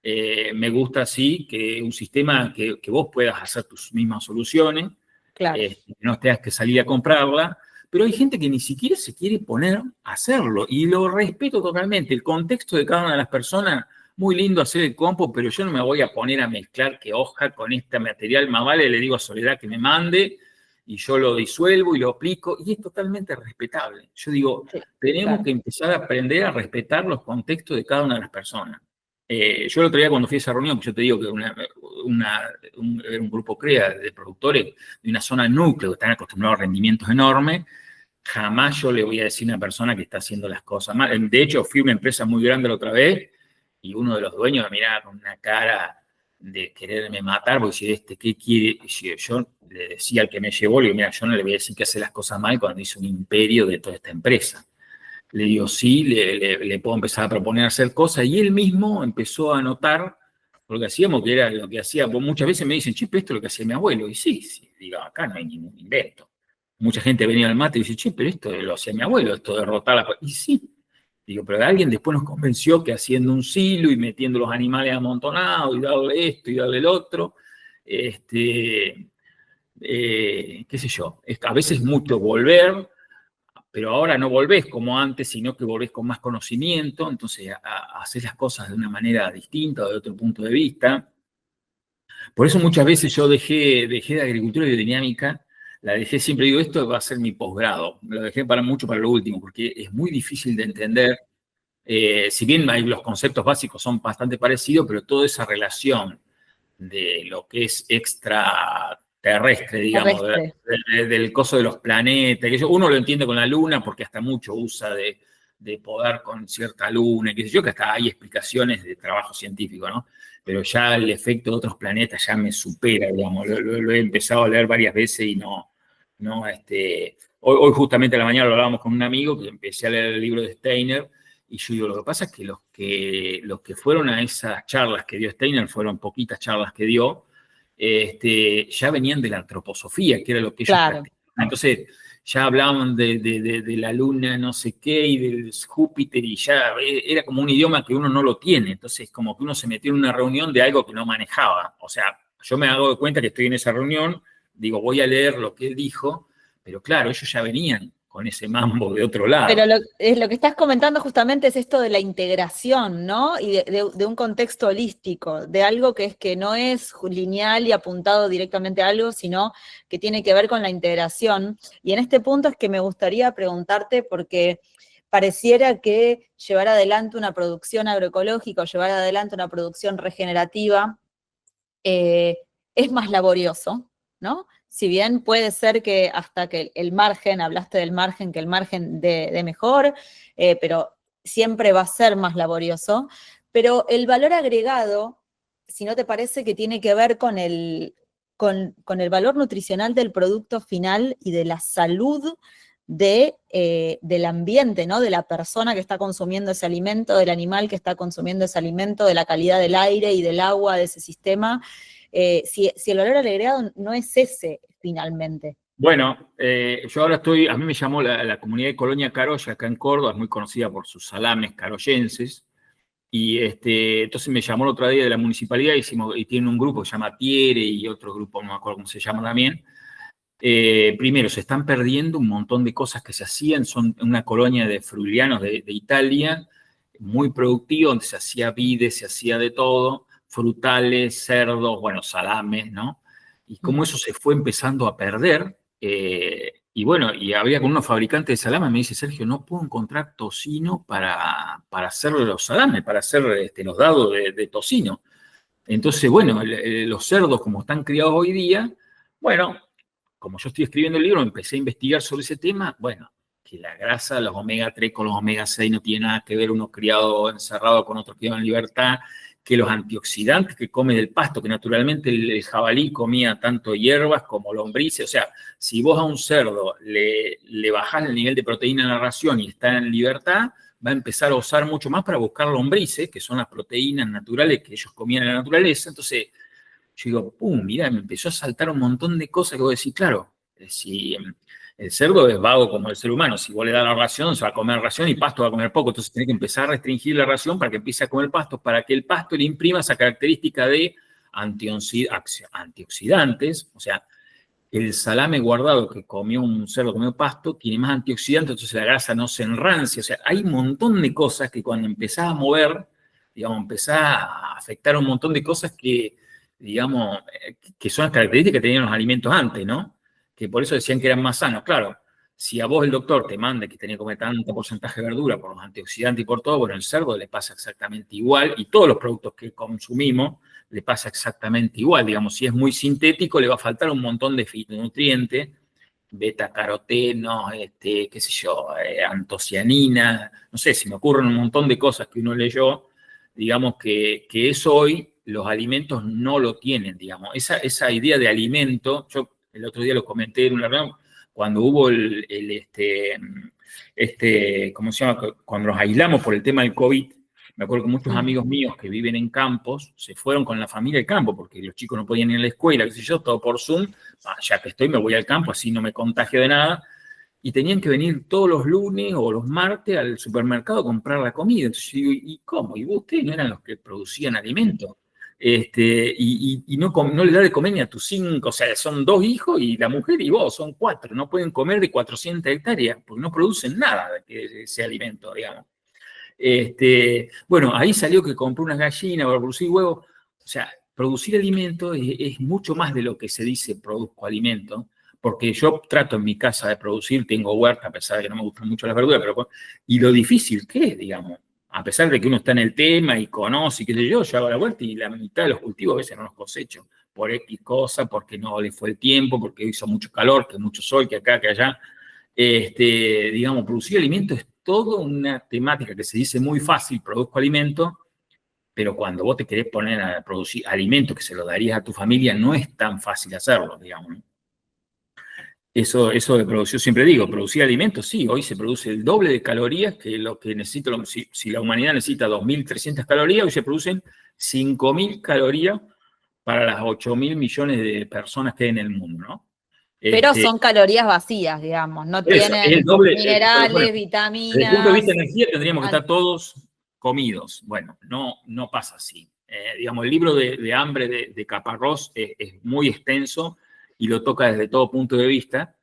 [SPEAKER 2] Me gusta, sí, que un sistema que vos puedas hacer tus mismas soluciones,
[SPEAKER 1] Claro.
[SPEAKER 2] que no tengas que salir a comprarla, pero hay gente que ni siquiera se quiere poner a hacerlo y lo respeto totalmente. El contexto de cada una de las personas, muy lindo hacer el compost, pero yo no me voy a poner a mezclar que hoja con este material, más vale le digo a Soledad que me mande y yo lo disuelvo y lo aplico y es totalmente respetable. Yo digo,
[SPEAKER 1] Sí,
[SPEAKER 2] tenemos
[SPEAKER 1] claro.
[SPEAKER 2] que empezar a aprender a respetar los contextos de cada una de las personas. Yo el otro día cuando fui a esa reunión, yo te digo que era un grupo CREA de productores de una zona núcleo que están acostumbrados a rendimientos enormes, jamás yo le voy a decir a una persona que está haciendo las cosas mal. De hecho, fui a una empresa muy grande la otra vez y uno de los dueños me miraba con una cara de quererme matar, porque si ¿qué quiere? Y yo le decía al que me llevó, le digo, mira, yo no le voy a decir que hace las cosas mal cuando hizo un imperio de toda esta empresa. Le digo, sí, le puedo empezar a proponer hacer cosas, y él mismo empezó a notar lo que hacíamos, que era lo que hacía. Muchas veces me dicen, che, pero esto es lo que hacía mi abuelo, y sí, sí, digo, acá no hay ningún invento. Mucha gente venía al mate y dice, che, pero esto lo hacía mi abuelo, esto de rotar la... Y sí, digo, pero alguien después nos convenció que haciendo un silo y metiendo los animales amontonados y darle esto y darle el otro, qué sé yo, a veces mucho volver, pero ahora no volvés como antes, sino que volvés con más conocimiento, entonces haces las cosas de una manera distinta, de otro punto de vista. Por eso muchas veces yo dejé de agricultura y biodinámica, la dejé siempre, digo, esto va a ser mi posgrado, lo dejé mucho para lo último, porque es muy difícil de entender. Si bien los conceptos básicos son bastante parecidos, pero toda esa relación de lo que es extraterrestre, digamos,
[SPEAKER 1] Terrestre.
[SPEAKER 2] del coso de los planetas, que uno lo entiende con la luna porque hasta mucho usa de poder con cierta luna, qué sé yo, que hasta hay explicaciones de trabajo científico, ¿no? Pero ya el efecto de otros planetas ya me supera, digamos, lo he empezado a leer varias veces y no, hoy justamente a la mañana lo hablábamos con un amigo que empecé a leer el libro de Steiner, y yo digo, lo que pasa es que los que fueron a esas charlas que dio Steiner, fueron poquitas charlas que dio, ya venían de la antroposofía, que era lo que ellos
[SPEAKER 1] Claro.
[SPEAKER 2] practicaban. Entonces, ya hablaban de la luna no sé qué y del Júpiter y ya era como un idioma que uno no lo tiene. Entonces, como que uno se metió en una reunión de algo que no manejaba. O sea, yo me hago de cuenta que estoy en esa reunión, digo, voy a leer lo que él dijo, pero claro, ellos ya venían con ese mambo de otro
[SPEAKER 1] Pero
[SPEAKER 2] lado.
[SPEAKER 1] lo que estás comentando justamente es esto de la integración, ¿no? Y de un contexto holístico, de algo que no es lineal y apuntado directamente a algo, sino que tiene que ver con la integración. Y en este punto es que me gustaría preguntarte, porque pareciera que llevar adelante una producción agroecológica o llevar adelante una producción regenerativa es más laborioso, ¿no? Si bien puede ser que hasta que el margen, hablaste del margen, que el margen de mejor, pero siempre va a ser más laborioso, pero el valor agregado, si no te parece que tiene que ver con el valor nutricional del producto final y de la salud del ambiente, ¿no? De la persona que está consumiendo ese alimento, del animal que está consumiendo ese alimento, de la calidad del aire y del agua de ese sistema. Si el valor agregado no es ese finalmente.
[SPEAKER 2] Bueno, yo ahora a mí me llamó la comunidad de Colonia Carolla, acá en Córdoba, es muy conocida por sus salames caroyenses, y entonces me llamó el otro día de la municipalidad, y tienen un grupo que se llama Tiere y otro grupo, no me acuerdo cómo se llama también. Primero, se están perdiendo un montón de cosas que se hacían, son una colonia de fruilianos de Italia, muy productiva, donde se hacía vides, se hacía de todo, frutales, cerdos, bueno, salames, ¿no? Y cómo eso se fue empezando a perder. Y bueno, y había con unos fabricantes de salame, me dice, Sergio, no puedo encontrar tocino para hacer los salames, para hacer los dados de tocino. Entonces, bueno, los cerdos como están criados hoy día, bueno, como yo estoy escribiendo el libro, empecé a investigar sobre ese tema, bueno, que la grasa, los omega 3 con los omega 6 no tiene nada que ver uno criado encerrado con otro criado en libertad, que los antioxidantes que come del pasto, que naturalmente el jabalí comía tanto hierbas como lombrices, o sea, si vos a un cerdo le bajás el nivel de proteína en la ración y está en libertad, va a empezar a usar mucho más para buscar lombrices, que son las proteínas naturales que ellos comían en la naturaleza. Entonces, yo digo, pum, mirá, me empezó a saltar un montón de cosas que vos decís, claro, si el cerdo es vago como el ser humano, si vos le das la ración, se va a comer ración y pasto va a comer poco, entonces tenés que empezar a restringir la ración para que empiece a comer pasto, para que el pasto le imprima esa característica de antioxidantes, o sea, el salame guardado que comió un cerdo, comió pasto, tiene más antioxidantes, entonces la grasa no se enrancia. O sea, hay un montón de cosas que cuando empezás a mover, digamos, empezás a afectar un montón de cosas que, digamos, que son las características que tenían los alimentos antes, ¿no? Que por eso decían que eran más sanos. Claro, si a vos el doctor te manda que tenés que comer tanto porcentaje de verdura por los antioxidantes y por todo, bueno, el cerdo le pasa exactamente igual y todos los productos que consumimos le pasa exactamente igual. Digamos, si es muy sintético, le va a faltar un montón de fitonutrientes, beta-caroteno, qué sé yo, antocianina, no sé, si me ocurren un montón de cosas que uno leyó, digamos que eso hoy los alimentos no lo tienen, digamos. Esa idea de alimento, yo el otro día lo comenté en una reunión, cuando hubo ¿cómo se llama? Cuando nos aislamos por el tema del COVID, me acuerdo que muchos amigos míos que viven en campos se fueron con la familia al campo porque los chicos no podían ir a la escuela, qué sé yo, todo por Zoom. Ya que estoy, me voy al campo, así no me contagio de nada. Y tenían que venir todos los lunes o los martes al supermercado a comprar la comida. Entonces yo digo, ¿y cómo? ¿Y ustedes no eran los que producían alimentos? Y no le da de comer ni a tus 5, o sea, son 2 hijos y la mujer y vos, son 4. No pueden comer de 400 hectáreas porque no producen nada de ese alimento, digamos. Bueno, ahí salió que compré unas gallinas para producir huevos. O sea, producir alimentos es mucho más de lo que se dice produzco alimento, porque yo trato en mi casa de producir, tengo huerta, a pesar de que no me gustan mucho las verduras, y lo difícil que es, digamos, a pesar de que uno está en el tema y conoce, y qué sé yo hago la huerta y la mitad de los cultivos a veces no los cosecho, por X cosa, porque no le fue el tiempo, porque hizo mucho calor, que mucho sol, que acá, que allá. Digamos, producir alimentos es toda una temática que se dice muy fácil, produzco alimentos, pero cuando vos te querés poner a producir alimentos que se los darías a tu familia, no es tan fácil hacerlo, digamos, ¿no? Eso de producción, siempre digo, producir alimentos, sí, hoy se produce el doble de calorías que lo que necesita, si la humanidad necesita 2.300 calorías, hoy se producen 5.000 calorías para las 8.000 millones de personas que hay en el mundo, ¿no?
[SPEAKER 1] Pero son calorías vacías, digamos, no
[SPEAKER 2] Es el
[SPEAKER 1] tienen
[SPEAKER 2] doble,
[SPEAKER 1] minerales,
[SPEAKER 2] bueno, desde el punto de vista
[SPEAKER 1] vitaminas.
[SPEAKER 2] de energía tendríamos que estar todos comidos. Bueno, no pasa así. Digamos, el libro de Hambre de Caparrós es muy extenso y lo toca desde todo punto de vista,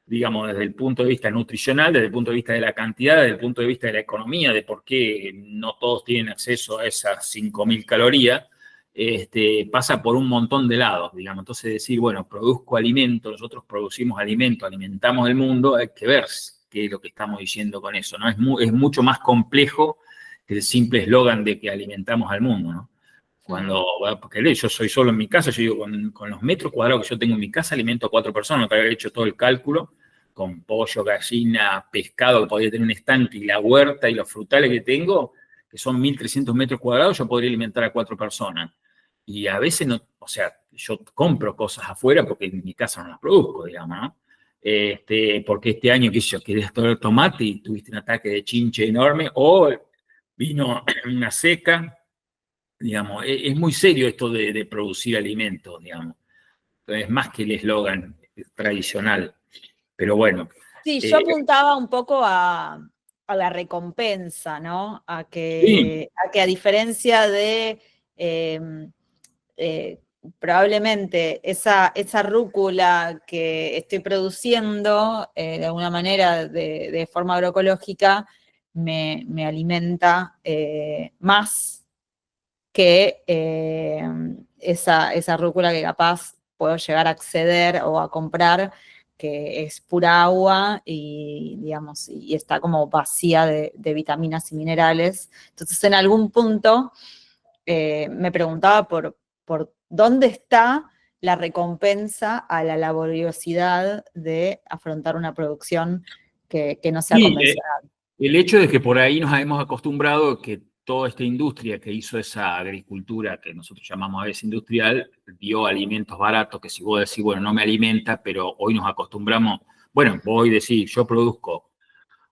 [SPEAKER 2] digamos, desde el punto de vista nutricional, desde el punto de vista de la cantidad, desde el punto de vista de la economía, de por qué no todos tienen acceso a esas 5.000 calorías. Pasa por un montón de lados, digamos. Entonces decir, bueno, produzco alimento, nosotros producimos alimento, alimentamos el mundo, hay que ver qué es lo que estamos diciendo con eso, ¿no? Es mucho más complejo que el simple eslogan de que alimentamos al mundo, ¿no? Porque yo soy solo en mi casa, yo digo, con los metros cuadrados que yo tengo en mi casa, alimento a 4 personas, que haber hecho todo el cálculo, con pollo, gallina, pescado, que podría tener un estanque, y la huerta y los frutales que tengo, que son 1.300 metros cuadrados, yo podría alimentar a 4 personas. Y a veces no, o sea, yo compro cosas afuera porque en mi casa no las produzco, digamos, ¿no? Porque este año, qué sé yo, querías todo el tomate y tuviste un ataque de chinche enorme, o vino una seca, digamos. Es muy serio esto de producir alimentos, digamos. Entonces, más que el eslogan tradicional. Pero bueno.
[SPEAKER 1] Sí, yo apuntaba un poco a la recompensa, ¿no? A
[SPEAKER 2] Sí.
[SPEAKER 1] que a diferencia de probablemente esa rúcula que estoy produciendo de alguna manera de forma agroecológica me alimenta más que esa rúcula que capaz puedo llegar a acceder o a comprar, que es pura agua y, digamos, y está como vacía de vitaminas y minerales. Entonces, en algún punto me preguntaba por dónde está la recompensa a la laboriosidad de afrontar una producción que no sea
[SPEAKER 2] Sí,
[SPEAKER 1] convencional.
[SPEAKER 2] el hecho de que por ahí nos hemos acostumbrado que toda esta industria que hizo esa agricultura que nosotros llamamos a veces industrial, dio alimentos baratos que si vos decís, bueno, no me alimenta, pero hoy nos acostumbramos, bueno, vos hoy decís, yo produzco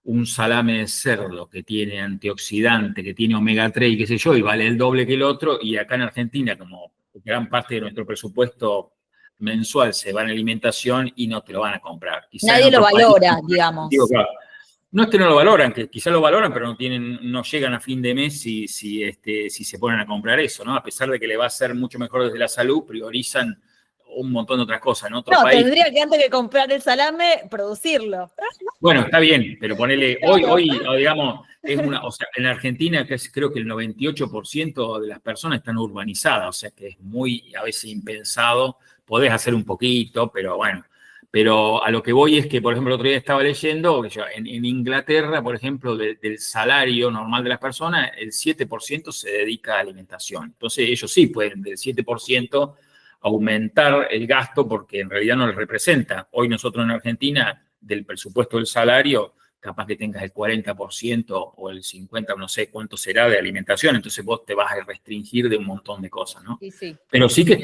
[SPEAKER 2] un salame de cerdo que tiene antioxidante, que tiene omega 3 y qué sé yo, y vale el doble que el otro, y acá en Argentina, como gran parte de nuestro presupuesto mensual se va en alimentación y no te lo van a comprar. Quizá en
[SPEAKER 1] Nadie lo
[SPEAKER 2] otros países,
[SPEAKER 1] valora,
[SPEAKER 2] digo,
[SPEAKER 1] digamos.
[SPEAKER 2] claro, no es que no lo valoran, que quizá lo valoran, pero no llegan a fin de mes si se ponen a comprar eso, ¿no? A pesar de que le va a ser mucho mejor desde la salud, priorizan un montón de otras cosas. En otros
[SPEAKER 1] No,
[SPEAKER 2] países,
[SPEAKER 1] tendría que antes de comprar el salame, producirlo.
[SPEAKER 2] bueno, está bien, pero ponele,
[SPEAKER 1] Claro.
[SPEAKER 2] digamos, o sea, en Argentina creo que el 98% de las personas están urbanizadas, o sea que es muy, a veces impensado, podés hacer un poquito, pero bueno, pero a lo que voy es que, por ejemplo, el otro día estaba leyendo, que en Inglaterra, por ejemplo, del salario normal de las personas, el 7% se dedica a alimentación. Entonces ellos sí pueden del 7% aumentar el gasto porque en realidad no les representa. Hoy nosotros en Argentina, del presupuesto del salario, capaz que tengas el 40% o el 50%, no sé cuánto será de alimentación, entonces vos te vas a restringir de un montón de cosas, ¿no?
[SPEAKER 1] Sí, sí.
[SPEAKER 2] Pero sí que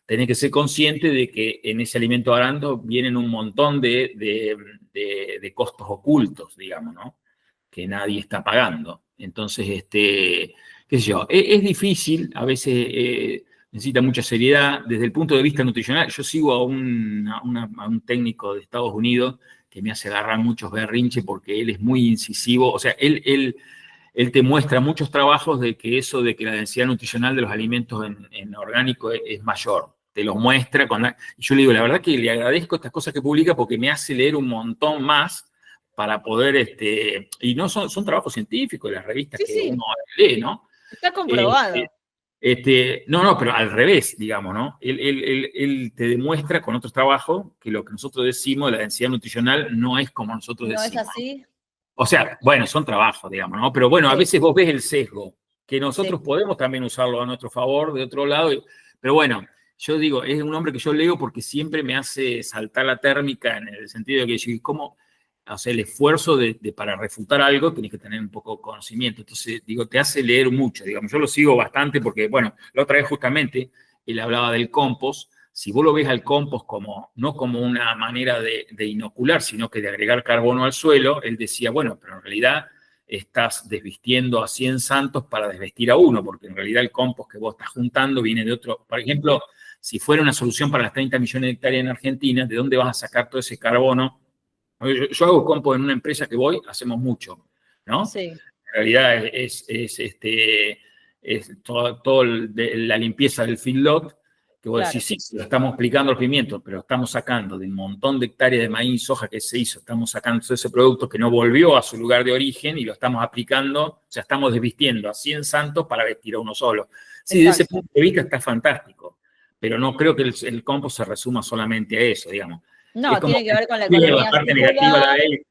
[SPEAKER 2] tenés que ser consciente de que en ese alimento barato vienen un montón de costos ocultos, digamos, ¿no? Que nadie está pagando. Entonces, qué sé yo, es difícil, a veces necesita mucha seriedad. Desde el punto de vista nutricional, yo sigo a un técnico de Estados Unidos que me hace agarrar muchos berrinches porque él es muy incisivo, o sea, él te muestra muchos trabajos de que eso de que la densidad nutricional de los alimentos en orgánico es mayor. Te los muestra. Y yo le digo, la verdad que le agradezco estas cosas que publica porque me hace leer un montón más para poder, y no son trabajos científicos, las revistas
[SPEAKER 1] Sí,
[SPEAKER 2] que
[SPEAKER 1] sí,
[SPEAKER 2] uno lee, ¿no?
[SPEAKER 1] está comprobado.
[SPEAKER 2] No, pero al revés, digamos, ¿no? Él te demuestra con otros trabajos que lo que nosotros decimos, la densidad nutricional, no es como nosotros
[SPEAKER 1] ¿No es
[SPEAKER 2] decimos, ¿no?
[SPEAKER 1] así?
[SPEAKER 2] O sea, bueno, son trabajos, digamos, ¿no? Pero bueno, a
[SPEAKER 1] Sí,
[SPEAKER 2] veces vos ves el sesgo, que
[SPEAKER 1] sí.
[SPEAKER 2] nosotros podemos también usarlo a nuestro favor, de otro lado. Pero bueno, yo digo, es un hombre que yo leo porque siempre me hace saltar la térmica en el sentido de que yo, ¿cómo? O sea, el esfuerzo para refutar algo tenés que tener un poco de conocimiento. Entonces, digo, te hace leer mucho, digamos. Yo lo sigo bastante porque, bueno, la otra vez justamente él hablaba del compost. Si vos lo ves al compost no como una manera de inocular, sino que de agregar carbono al suelo, él decía, bueno, pero en realidad estás desvistiendo a 100 santos para desvestir a uno, porque en realidad el compost que vos estás juntando viene de otro. Por ejemplo, si fuera una solución para las 30 millones de hectáreas en Argentina, ¿de dónde vas a sacar todo ese carbono? Yo hago compost en una empresa que hacemos mucho, ¿no?
[SPEAKER 1] Sí,
[SPEAKER 2] En realidad es todo la limpieza del feedlot, que vos
[SPEAKER 1] claro.
[SPEAKER 2] decís, sí, lo estamos aplicando a los pimientos, pero estamos sacando de un montón de hectáreas de maíz y soja que se hizo, estamos sacando todo ese producto que no volvió a su lugar de origen y lo estamos aplicando, o sea, estamos desvistiendo a 100 santos para vestir a uno solo. Sí, de ese
[SPEAKER 1] Exacto.
[SPEAKER 2] punto de vista está fantástico, pero no creo que el compost se resuma solamente a eso, digamos. Es
[SPEAKER 1] No,
[SPEAKER 2] como
[SPEAKER 1] tiene que ver con la
[SPEAKER 2] la
[SPEAKER 1] economía
[SPEAKER 2] parte negativa de la
[SPEAKER 1] circular.
[SPEAKER 2] ley.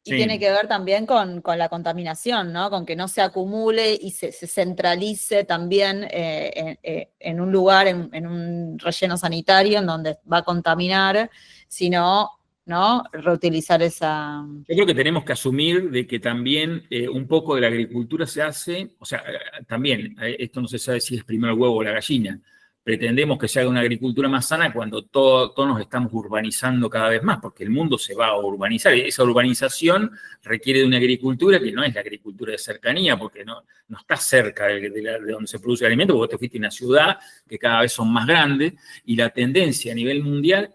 [SPEAKER 1] Y tiene
[SPEAKER 2] Sí.
[SPEAKER 1] que ver también con la contaminación, ¿no? Con que no se acumule y se centralice también en un lugar, en un relleno sanitario en donde va a contaminar, sino, ¿no? Reutilizar esa...
[SPEAKER 2] Yo creo que tenemos que asumir de que también un poco de la agricultura se hace, o sea, también, esto no se sabe si es primero el huevo o la gallina. Pretendemos que se haga una agricultura más sana cuando todos nos estamos urbanizando cada vez más, porque el mundo se va a urbanizar. Y esa urbanización requiere de una agricultura que no es la agricultura de cercanía, porque no está cerca de donde se produce el alimento, porque vos te fuiste a una ciudad que cada vez son más grandes, y la tendencia a nivel mundial,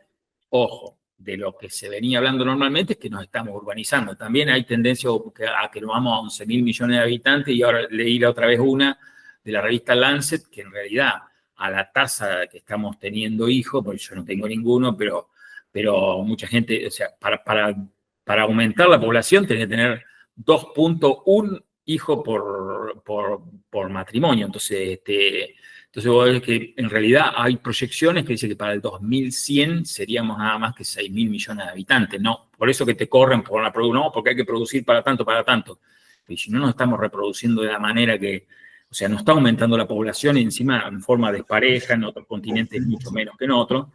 [SPEAKER 2] ojo, de lo que se venía hablando normalmente es que nos estamos urbanizando. También hay tendencia a que nos vamos a 11 mil millones de habitantes y ahora leí la otra vez una de la revista Lancet que en realidad a la tasa que estamos teniendo hijos, porque yo no tengo ninguno, pero mucha gente, o sea, para aumentar la población tiene que tener 2,1 hijos por matrimonio. Entonces vos ves que en realidad hay proyecciones que dicen que para el 2100 seríamos nada más que 6 mil millones de habitantes, ¿no? Por eso que te corren por la producción, no, porque hay que producir para tanto, para tanto. Y si no nos estamos reproduciendo de la manera que, o sea, no está aumentando la población y encima en forma de pareja, en otros continentes mucho menos que en otros.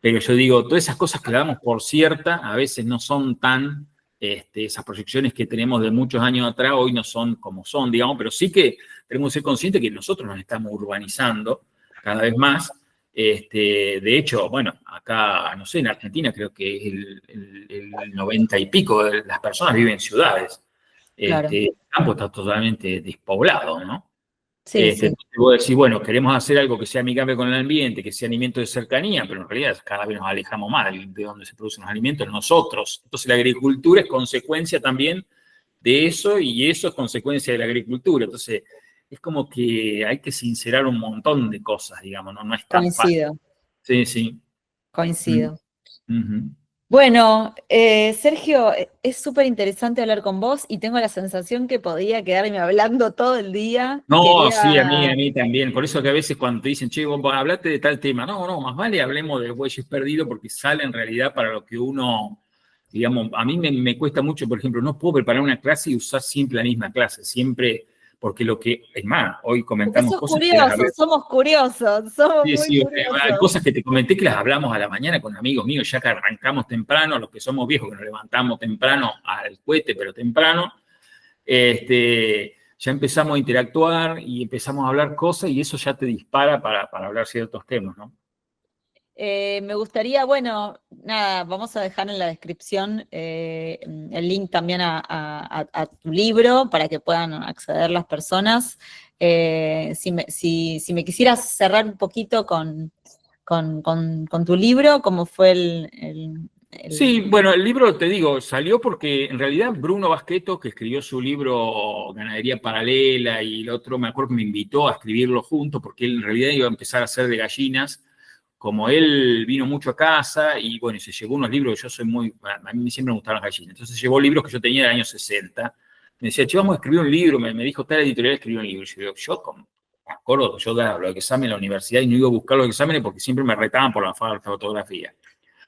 [SPEAKER 2] Pero yo digo, todas esas cosas que le damos por cierta a veces no son tan, esas proyecciones que tenemos de muchos años atrás hoy no son como son, digamos, pero sí que tenemos que ser conscientes que nosotros nos estamos urbanizando cada vez más. De hecho, bueno, acá, no sé, en Argentina creo que el 90 y pico de las personas viven en ciudades.
[SPEAKER 1] Claro,
[SPEAKER 2] El campo está totalmente despoblado, ¿no?
[SPEAKER 1] sí, sí.
[SPEAKER 2] Entonces vos decís, bueno, queremos hacer algo que sea amigable con el ambiente, que sea alimento de cercanía, pero en realidad cada vez nos alejamos más de donde se producen los alimentos nosotros. Entonces la agricultura es consecuencia también de eso y eso es consecuencia de la agricultura. Entonces es como que hay que sincerar un montón de cosas, digamos, no es tan fácil.
[SPEAKER 1] Coincido,
[SPEAKER 2] Sí, sí. Mm,
[SPEAKER 1] coincido.
[SPEAKER 2] ujú.
[SPEAKER 1] Bueno, Sergio, es súper interesante hablar con vos y tengo la sensación que podía quedarme hablando todo el día.
[SPEAKER 2] No, sí, a
[SPEAKER 1] Quería,
[SPEAKER 2] mí también. Por eso que a veces cuando te dicen, che, vos hablate de tal tema, no, más vale hablemos de bueyes perdidos porque sale en realidad para lo que uno, digamos, a mí me cuesta mucho, por ejemplo, no puedo preparar una clase y usar siempre la misma clase, siempre, porque lo que, es más, hoy
[SPEAKER 1] porque
[SPEAKER 2] comentamos
[SPEAKER 1] sos
[SPEAKER 2] cosas que las hablé.
[SPEAKER 1] curioso, somos
[SPEAKER 2] Sí,
[SPEAKER 1] muy
[SPEAKER 2] sí, hay
[SPEAKER 1] curiosos.
[SPEAKER 2] cosas que te comenté que las hablamos a la mañana con amigos míos, ya que arrancamos temprano, los que somos viejos, que nos levantamos temprano al cohete, pero temprano, ya empezamos a interactuar y empezamos a hablar cosas y eso ya te dispara para hablar ciertos temas, ¿no?
[SPEAKER 1] Me gustaría, bueno, nada, vamos a dejar en la descripción el link también a tu libro para que puedan acceder las personas. Si me quisieras cerrar un poquito con tu libro, ¿cómo fue
[SPEAKER 2] Sí, bueno, el libro, te digo, salió porque en realidad Bruno Baschetto, que escribió su libro Ganadería Paralela y el otro, me acuerdo que me invitó a escribirlo juntos porque él en realidad iba a empezar a hacer de gallinas. Como él vino mucho a casa y bueno, se llevó unos libros, yo soy muy, a mí siempre me gustaron las gallinas, entonces llevó libros que yo tenía del año 60. Me decía, che, vamos a escribir un libro, me dijo, tal editorial escribió un libro. Y yo digo, me acuerdo, yo daba los exámenes en la universidad y no iba a buscar los exámenes porque siempre me retaban por la falta de fotografía.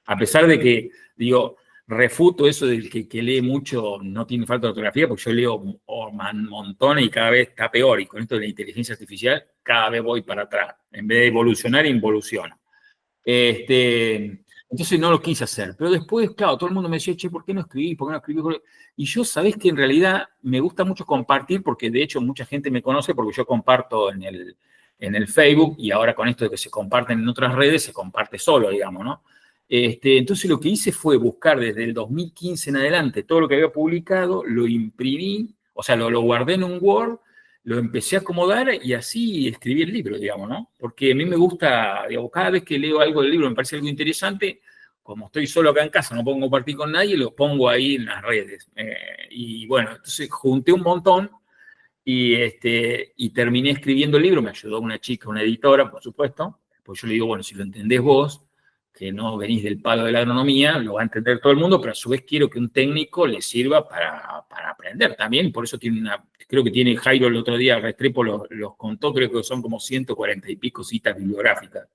[SPEAKER 2] A pesar de que, digo, refuto eso del que lee mucho no tiene falta de ortografía, porque yo leo montones y cada vez está peor. Y con esto de la inteligencia artificial, cada vez voy para atrás. En vez de evolucionar, involuciono. Entonces no lo quise hacer. Pero después, claro, todo el mundo me decía, che, ¿por qué no escribí? ¿Por qué no escribí? Y yo, sabés que en realidad me gusta mucho compartir, porque de hecho mucha gente me conoce, porque yo comparto en el Facebook, y ahora con esto de que se comparten en otras redes, se comparte solo, digamos, ¿no? Entonces lo que hice fue buscar desde el 2015 en adelante todo lo que había publicado, lo imprimí, o sea, lo guardé en un Word, lo empecé a acomodar y así escribí el libro, digamos, ¿no? Porque a mí me gusta, digamos, cada vez que leo algo del libro me parece algo interesante, como estoy solo acá en casa, no puedo compartir con nadie, lo pongo ahí en las redes. Y bueno, entonces junté un montón y terminé escribiendo el libro, me ayudó una chica, una editora, por supuesto, pues yo le digo, bueno, si lo entendés vos, que no venís del palo de la agronomía, lo va a entender todo el mundo, pero a su vez quiero que un técnico le sirva para aprender también, por eso tiene creo que tiene Jairo el otro día, Restrepo los contó, creo que son como 140 y pico citas bibliográficas,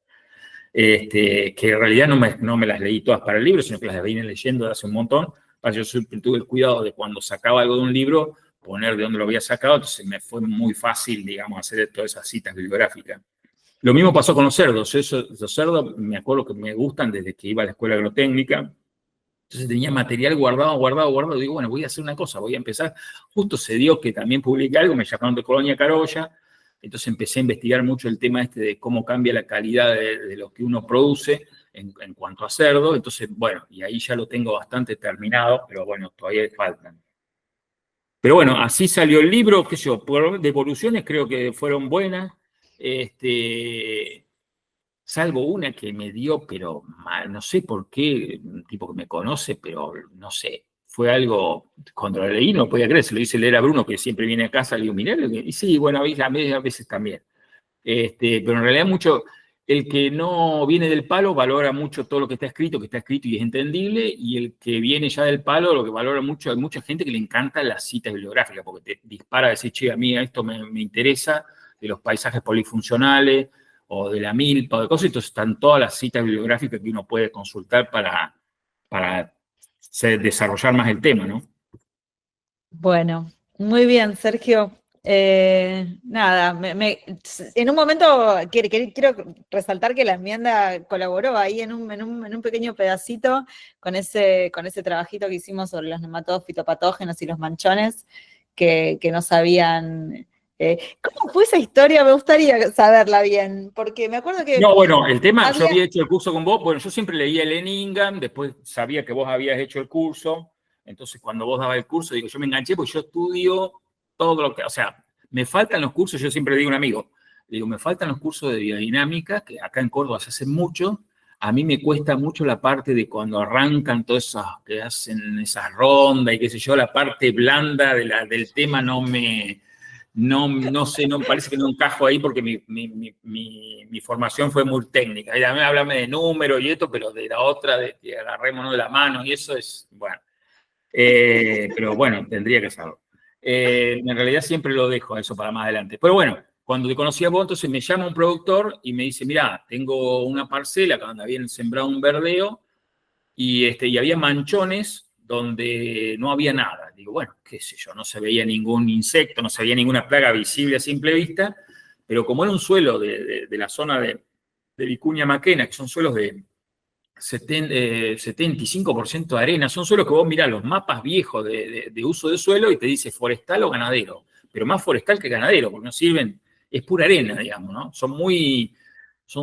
[SPEAKER 2] que en realidad no me las leí todas para el libro, sino que las vine leyendo de hace un montón, Yo siempre tuve el cuidado de cuando sacaba algo de un libro, poner de dónde lo había sacado, entonces me fue muy fácil, digamos, hacer todas esas citas bibliográficas. Lo mismo pasó con los cerdos. Los cerdos me acuerdo que me gustan desde que iba a la escuela agrotécnica. Entonces tenía material guardado. Digo, bueno, voy a hacer una cosa, voy a empezar. Justo se dio que también publiqué algo, me llamaron de Colonia Carolla. Entonces empecé a investigar mucho el tema este de cómo cambia la calidad de lo que uno produce en cuanto a cerdo. Entonces, bueno, y ahí ya lo tengo bastante terminado, pero bueno, todavía faltan. Pero bueno, así salió el libro, qué sé yo, por devoluciones creo que fueron buenas. Salvo una que me dio, pero mal, no sé por qué, un tipo que me conoce, pero no sé, fue algo, cuando lo leí no podía creer, se lo hice leer a Bruno, que siempre viene a casa, le digo, mirá, y sí, bueno, a veces también. Pero en realidad mucho, el que no viene del palo valora mucho todo lo que está escrito y es entendible, y el que viene ya del palo, lo que valora mucho, hay mucha gente que le encanta las citas bibliográficas, porque te dispara a decir, che, a mí esto me interesa, de los paisajes polifuncionales, o de la milpa, o de cosas, entonces están todas las citas bibliográficas que uno puede consultar para desarrollar más el tema, ¿no?
[SPEAKER 1] Bueno, muy bien, Sergio. Nada, en un momento quiero resaltar que la enmienda colaboró ahí en un pequeño pedacito con ese trabajito que hicimos sobre los nematodos fitopatógenos y los manchones que no sabían. ¿Cómo fue esa historia? Me gustaría saberla bien, porque me acuerdo que
[SPEAKER 2] No, bueno, el tema, yo
[SPEAKER 1] había...
[SPEAKER 2] había hecho el curso con vos, bueno, yo siempre leía el Ingham, después sabía que vos habías hecho el curso, entonces cuando vos dabas el curso, digo, yo me enganché porque yo estudio todo lo que, o sea, me faltan los cursos, yo siempre le digo a un amigo, le digo, me faltan los cursos de biodinámica, que acá en Córdoba se hacen mucho, a mí me cuesta mucho la parte de cuando arrancan todas esas, que hacen esas rondas y qué sé yo, la parte blanda del tema no sé, no parece que no encajo ahí porque mi formación fue muy técnica. Y a mí háblame de números y esto, pero de la otra, de que agarrémonos de la mano y eso es, bueno. Pero bueno, tendría que saberlo. En realidad siempre lo dejo eso para más adelante. Pero bueno, cuando te conocí a vos, entonces me llama un productor y me dice, mirá, tengo una parcela donde habían sembrado un verdeo y había manchones donde no había nada. Digo, bueno, qué sé yo, no se veía ningún insecto, no se veía ninguna plaga visible a simple vista, pero como era un suelo de la zona de Vicuña Maquena, que son suelos de 75% de arena, son suelos que vos mirás los mapas viejos de uso de suelo y te dice forestal o ganadero, pero más forestal que ganadero, porque no sirven, es pura arena, digamos, ¿no? Son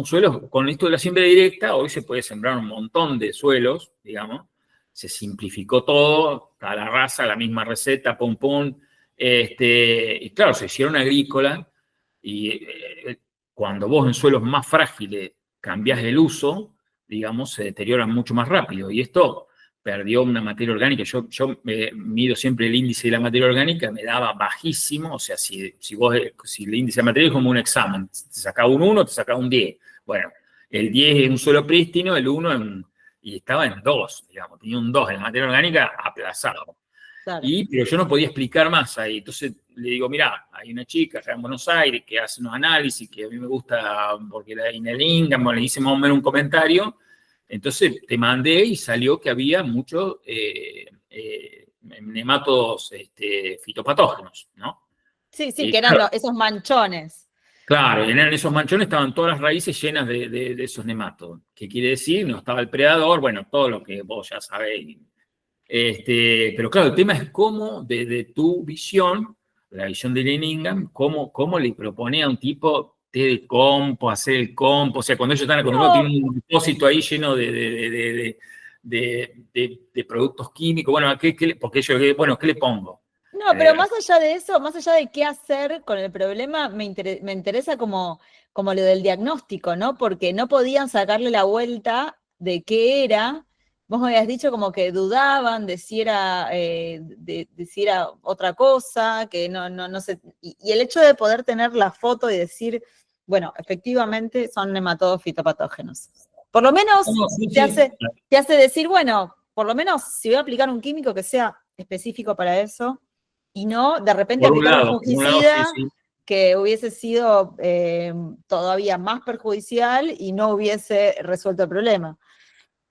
[SPEAKER 2] suelos, con esto de la siembra directa, hoy se puede sembrar un montón de suelos, digamos, se simplificó todo, a la raza, la misma receta, pum, pum, y claro, se hicieron agrícola, y cuando vos en suelos más frágiles cambiás el uso, digamos, se deterioran mucho más rápido, y esto perdió una materia orgánica, yo mido siempre el índice de la materia orgánica, me daba bajísimo, o sea, si el índice de materia es como un examen, te sacaba un 1, te sacaba un 10, bueno, el 10 es un suelo prístino, el 1 y estaba en 2, digamos, tenía un 2 en la materia orgánica aplazado.
[SPEAKER 1] Claro.
[SPEAKER 2] Pero yo no podía explicar más ahí. Entonces le digo, mirá, hay una chica acá en Buenos Aires que hace unos análisis que a mí me gusta porque en el Ingham le hice más o menos un comentario. Entonces te mandé y salió que había muchos nematodos fitopatógenos, ¿no?
[SPEAKER 1] Sí, que eran
[SPEAKER 2] claro,
[SPEAKER 1] esos manchones.
[SPEAKER 2] claro, en esos manchones estaban todas las raíces llenas de esos nematodos. ¿Qué quiere decir? No estaba el predador, bueno, todo lo que vos ya sabéis. Pero claro, el tema es cómo, desde tu visión, la visión de Leningham, cómo le propone a un tipo té de compo, hacer el compo, o sea, cuando uno tiene un depósito ahí lleno de productos químicos, bueno, porque yo, bueno, ¿qué le pongo?
[SPEAKER 1] No, pero más allá de eso, más allá de qué hacer con el problema, me interesa como lo del diagnóstico, ¿no? Porque no podían sacarle la vuelta de qué era. Vos me habías dicho como que dudaban de si era, de si era otra cosa, que no sé. Y el hecho de poder tener la foto y decir, bueno, efectivamente son nematodos fitopatógenos. Por lo menos
[SPEAKER 2] Sí,
[SPEAKER 1] te hace decir, bueno, por lo menos si voy a aplicar un químico que sea específico para eso, y no de repente
[SPEAKER 2] por un
[SPEAKER 1] aplicar un
[SPEAKER 2] lado,
[SPEAKER 1] fungicida
[SPEAKER 2] sí.
[SPEAKER 1] que hubiese sido todavía más perjudicial y no hubiese resuelto el problema.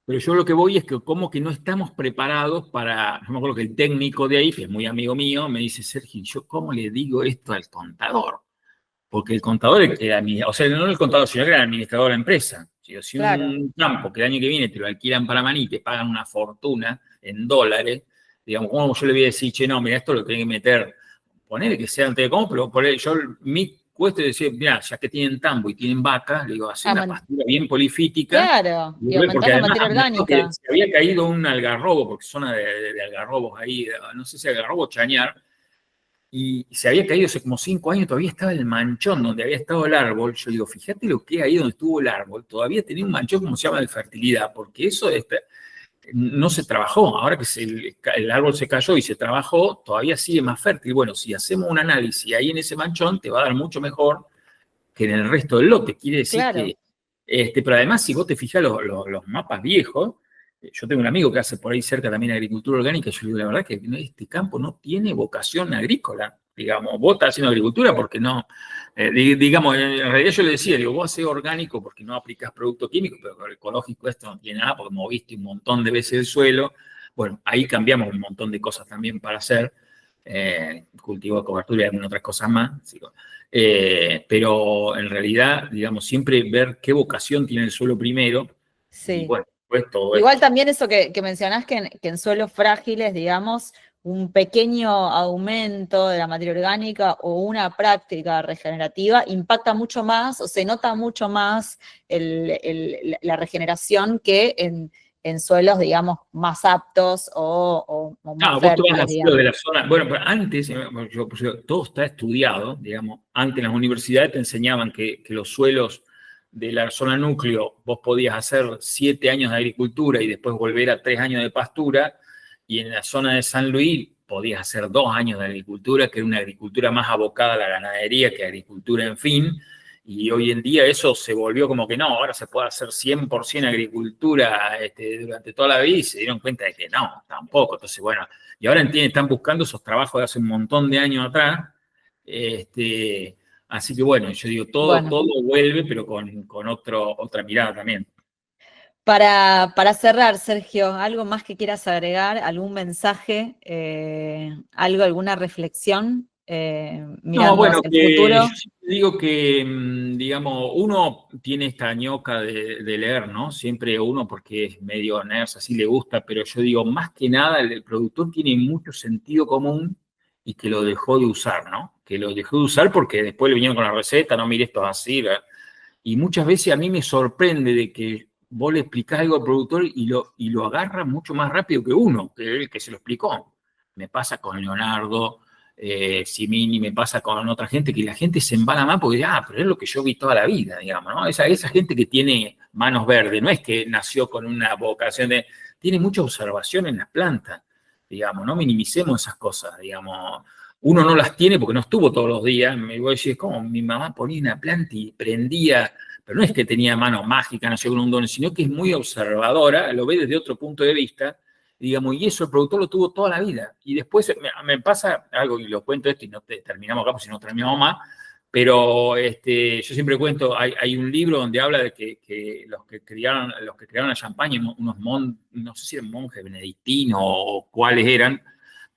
[SPEAKER 2] Pero yo lo que voy es que como que no estamos preparados para, no me acuerdo que el técnico de ahí, que es muy amigo mío, me dice, Sergio, ¿yo cómo le digo esto al contador? Porque el contador era o sea, no el contador, sino que era el administrador de la empresa. Si
[SPEAKER 1] Claro.
[SPEAKER 2] un campo que el año que viene te lo alquilan para maní y te pagan una fortuna en dólares, digamos, ¿cómo yo le voy a decir, che, no, mira, esto lo tenés que meter, poner que sea antes de cómo, pero yo mi cuesta es decir, mira, ya que tienen tambo y tienen vaca, le digo, hacer
[SPEAKER 1] Ah,
[SPEAKER 2] una pastura bien polifítica,
[SPEAKER 1] claro, y aumentar
[SPEAKER 2] porque
[SPEAKER 1] la
[SPEAKER 2] además
[SPEAKER 1] materia
[SPEAKER 2] me acuerdo que
[SPEAKER 1] orgánica.
[SPEAKER 2] se había caído un algarrobo, porque zona de algarrobos ahí, no sé si algarrobo o chañar, y se había caído hace como 5 años, todavía estaba el manchón donde había estado el árbol. Yo digo, fíjate lo que hay ahí donde estuvo el árbol, todavía tenía un manchón, como se llama, de fertilidad, porque eso no se trabajó. Ahora que el árbol se cayó y se trabajó, todavía sigue más fértil. Bueno, si hacemos un análisis ahí en ese manchón, te va a dar mucho mejor que en el resto del lote. Quiere decir
[SPEAKER 1] Claro,
[SPEAKER 2] que, pero además, si vos te fijas los mapas viejos, yo tengo un amigo que hace por ahí cerca también agricultura orgánica, y yo digo, la verdad que este campo no tiene vocación agrícola, digamos, vos estás haciendo agricultura porque no, digamos, en realidad yo le decía, digo, vos hacés orgánico porque no aplicás producto químico, pero con ecológico esto no tiene nada porque moviste un montón de veces el suelo. Bueno, ahí cambiamos un montón de cosas también para hacer, cultivo de cobertura y algunas otras cosas más, pero en realidad, digamos, siempre ver qué vocación tiene el suelo primero, y
[SPEAKER 1] sí.
[SPEAKER 2] bueno, pues todo
[SPEAKER 1] Igual
[SPEAKER 2] esto.
[SPEAKER 1] también eso que mencionás que en suelos frágiles, digamos, un pequeño aumento de la materia orgánica o una práctica regenerativa impacta mucho más o se nota mucho más la regeneración que en suelos, digamos, más aptos o más
[SPEAKER 2] No, vos te vas
[SPEAKER 1] fértiles,
[SPEAKER 2] al suelo de
[SPEAKER 1] digamos.
[SPEAKER 2] la zona. Bueno, pero antes, todo está estudiado, digamos. Antes en las universidades te enseñaban que los suelos de la zona núcleo, vos podías hacer 7 años de agricultura y después volver a 3 años de pastura, y en la zona de San Luis podías hacer 2 años de agricultura, que era una agricultura más abocada a la ganadería que agricultura en fin. Y hoy en día eso se volvió como que no, ahora se puede hacer 100% agricultura durante toda la vida, y se dieron cuenta de que no, tampoco. Entonces, bueno, y ahora están buscando esos trabajos de hace un montón de años atrás. Este, así que bueno, yo digo,
[SPEAKER 1] Bueno,
[SPEAKER 2] todo vuelve, pero con otra mirada también.
[SPEAKER 1] para cerrar, Sergio, ¿algo más que quieras agregar? ¿Algún mensaje? ¿Alguna reflexión
[SPEAKER 2] No,
[SPEAKER 1] mirando
[SPEAKER 2] bueno,
[SPEAKER 1] hacia el
[SPEAKER 2] que yo
[SPEAKER 1] futuro?
[SPEAKER 2] siempre digo que, digamos, uno tiene esta ñoca de leer, ¿no? Siempre uno, porque es medio nerd, así le gusta, pero yo digo, más que nada, el productor tiene mucho sentido común y que lo dejó de usar, ¿no? Que lo dejó de usar porque después le vinieron con la receta, no, mire, esto es así, ¿verdad? Y muchas veces a mí me sorprende de que vos le explicás algo al productor y lo agarra mucho más rápido que uno, que el que se lo explicó. Me pasa con Leonardo, Simini, me pasa con otra gente, que la gente se embala más porque, pero es lo que yo vi toda la vida, digamos, ¿no? Esa gente que tiene manos verdes, no es que nació con una vocación tiene mucha observación en las plantas, digamos, no minimicemos esas cosas, digamos. Uno no las tiene porque no estuvo todos los días. Me voy a decir, como mi mamá ponía una planta y prendía, pero no es que tenía mano mágica, nació con un don, sino que es muy observadora, lo ve desde otro punto de vista, digamos, y eso el productor lo tuvo toda la vida. Y después me pasa algo, y lo cuento esto y no terminamos acá, porque si no terminamos más, pero yo siempre cuento, hay un libro donde habla de que los que crearon la champaña, no sé si eran monjes benedictinos o cuáles eran,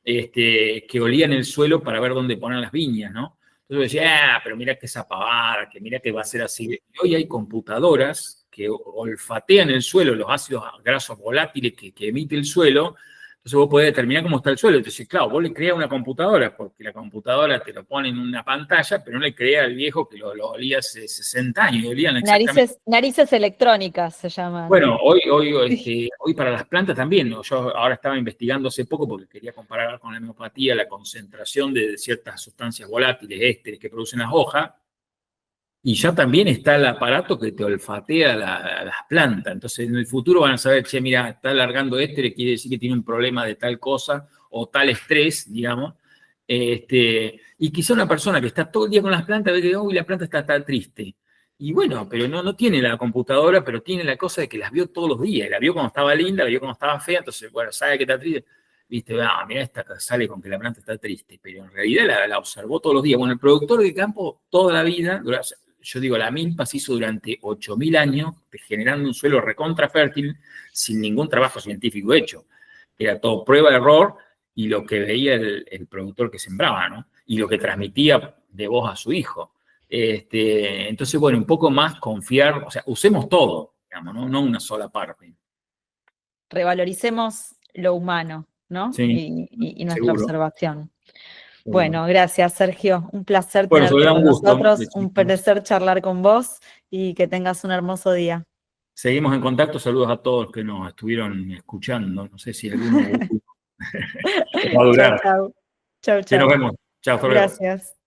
[SPEAKER 2] que olían el suelo para ver dónde poner las viñas, ¿no? Entonces yo decía, pero mira que esa pavada, que mira que va a ser así. Y hoy hay computadoras que olfatean el suelo, los ácidos grasos volátiles que emite el suelo. Entonces vos podés determinar cómo está el suelo. Entonces, claro, vos le creas una computadora, porque la computadora te lo pone en una pantalla, pero no le crea al viejo que lo olía hace 60 años, y olían exactamente.
[SPEAKER 1] Narices electrónicas se llaman.
[SPEAKER 2] Bueno, hoy, hoy,
[SPEAKER 1] Sí.
[SPEAKER 2] hoy para las plantas también, ¿no? Yo ahora estaba investigando hace poco porque quería comparar con la homeopatía la concentración de ciertas sustancias volátiles, ésteres que producen las hojas, y ya también está el aparato que te olfatea las plantas. Entonces, en el futuro van a saber, che, mira, está alargando ésteres, quiere decir que tiene un problema de tal cosa o tal estrés, digamos. Y quizá una persona que está todo el día con las plantas ve que uy, la planta está triste. Y bueno, pero no tiene la computadora, pero tiene la cosa de que las vio todos los días. La vio cuando estaba linda, la vio cuando estaba fea, entonces, bueno, sabe que está triste. Viste, mira, esta sale con que la planta está triste, pero en realidad la observó todos los días. Bueno, el productor de campo toda la vida, yo digo, la milpa se hizo durante 8.000 años, generando un suelo recontrafértil sin ningún trabajo científico hecho. Era todo prueba, error, y lo que veía el productor que sembraba, ¿no? Y lo que transmitía de voz a su hijo. Entonces, bueno, un poco más confiar, o sea, usemos todo, digamos, no una sola parte.
[SPEAKER 1] Revaloricemos lo humano, ¿no?
[SPEAKER 2] Sí,
[SPEAKER 1] Y nuestra
[SPEAKER 2] seguro.
[SPEAKER 1] observación.
[SPEAKER 2] Seguro.
[SPEAKER 1] Bueno, gracias, Sergio. Un placer
[SPEAKER 2] Bueno,
[SPEAKER 1] tenerte
[SPEAKER 2] Soledad,
[SPEAKER 1] con
[SPEAKER 2] un gusto,
[SPEAKER 1] nosotros,
[SPEAKER 2] de
[SPEAKER 1] un
[SPEAKER 2] chicos.
[SPEAKER 1] placer charlar con vos y que tengas un hermoso día.
[SPEAKER 2] Seguimos en contacto, saludos a todos los que nos estuvieron escuchando. No sé si alguno va a
[SPEAKER 1] Chau,
[SPEAKER 2] durar.
[SPEAKER 1] chau. Chau,
[SPEAKER 2] Sí, nos
[SPEAKER 1] chau.
[SPEAKER 2] vemos. Chao, hasta luego.
[SPEAKER 1] Gracias.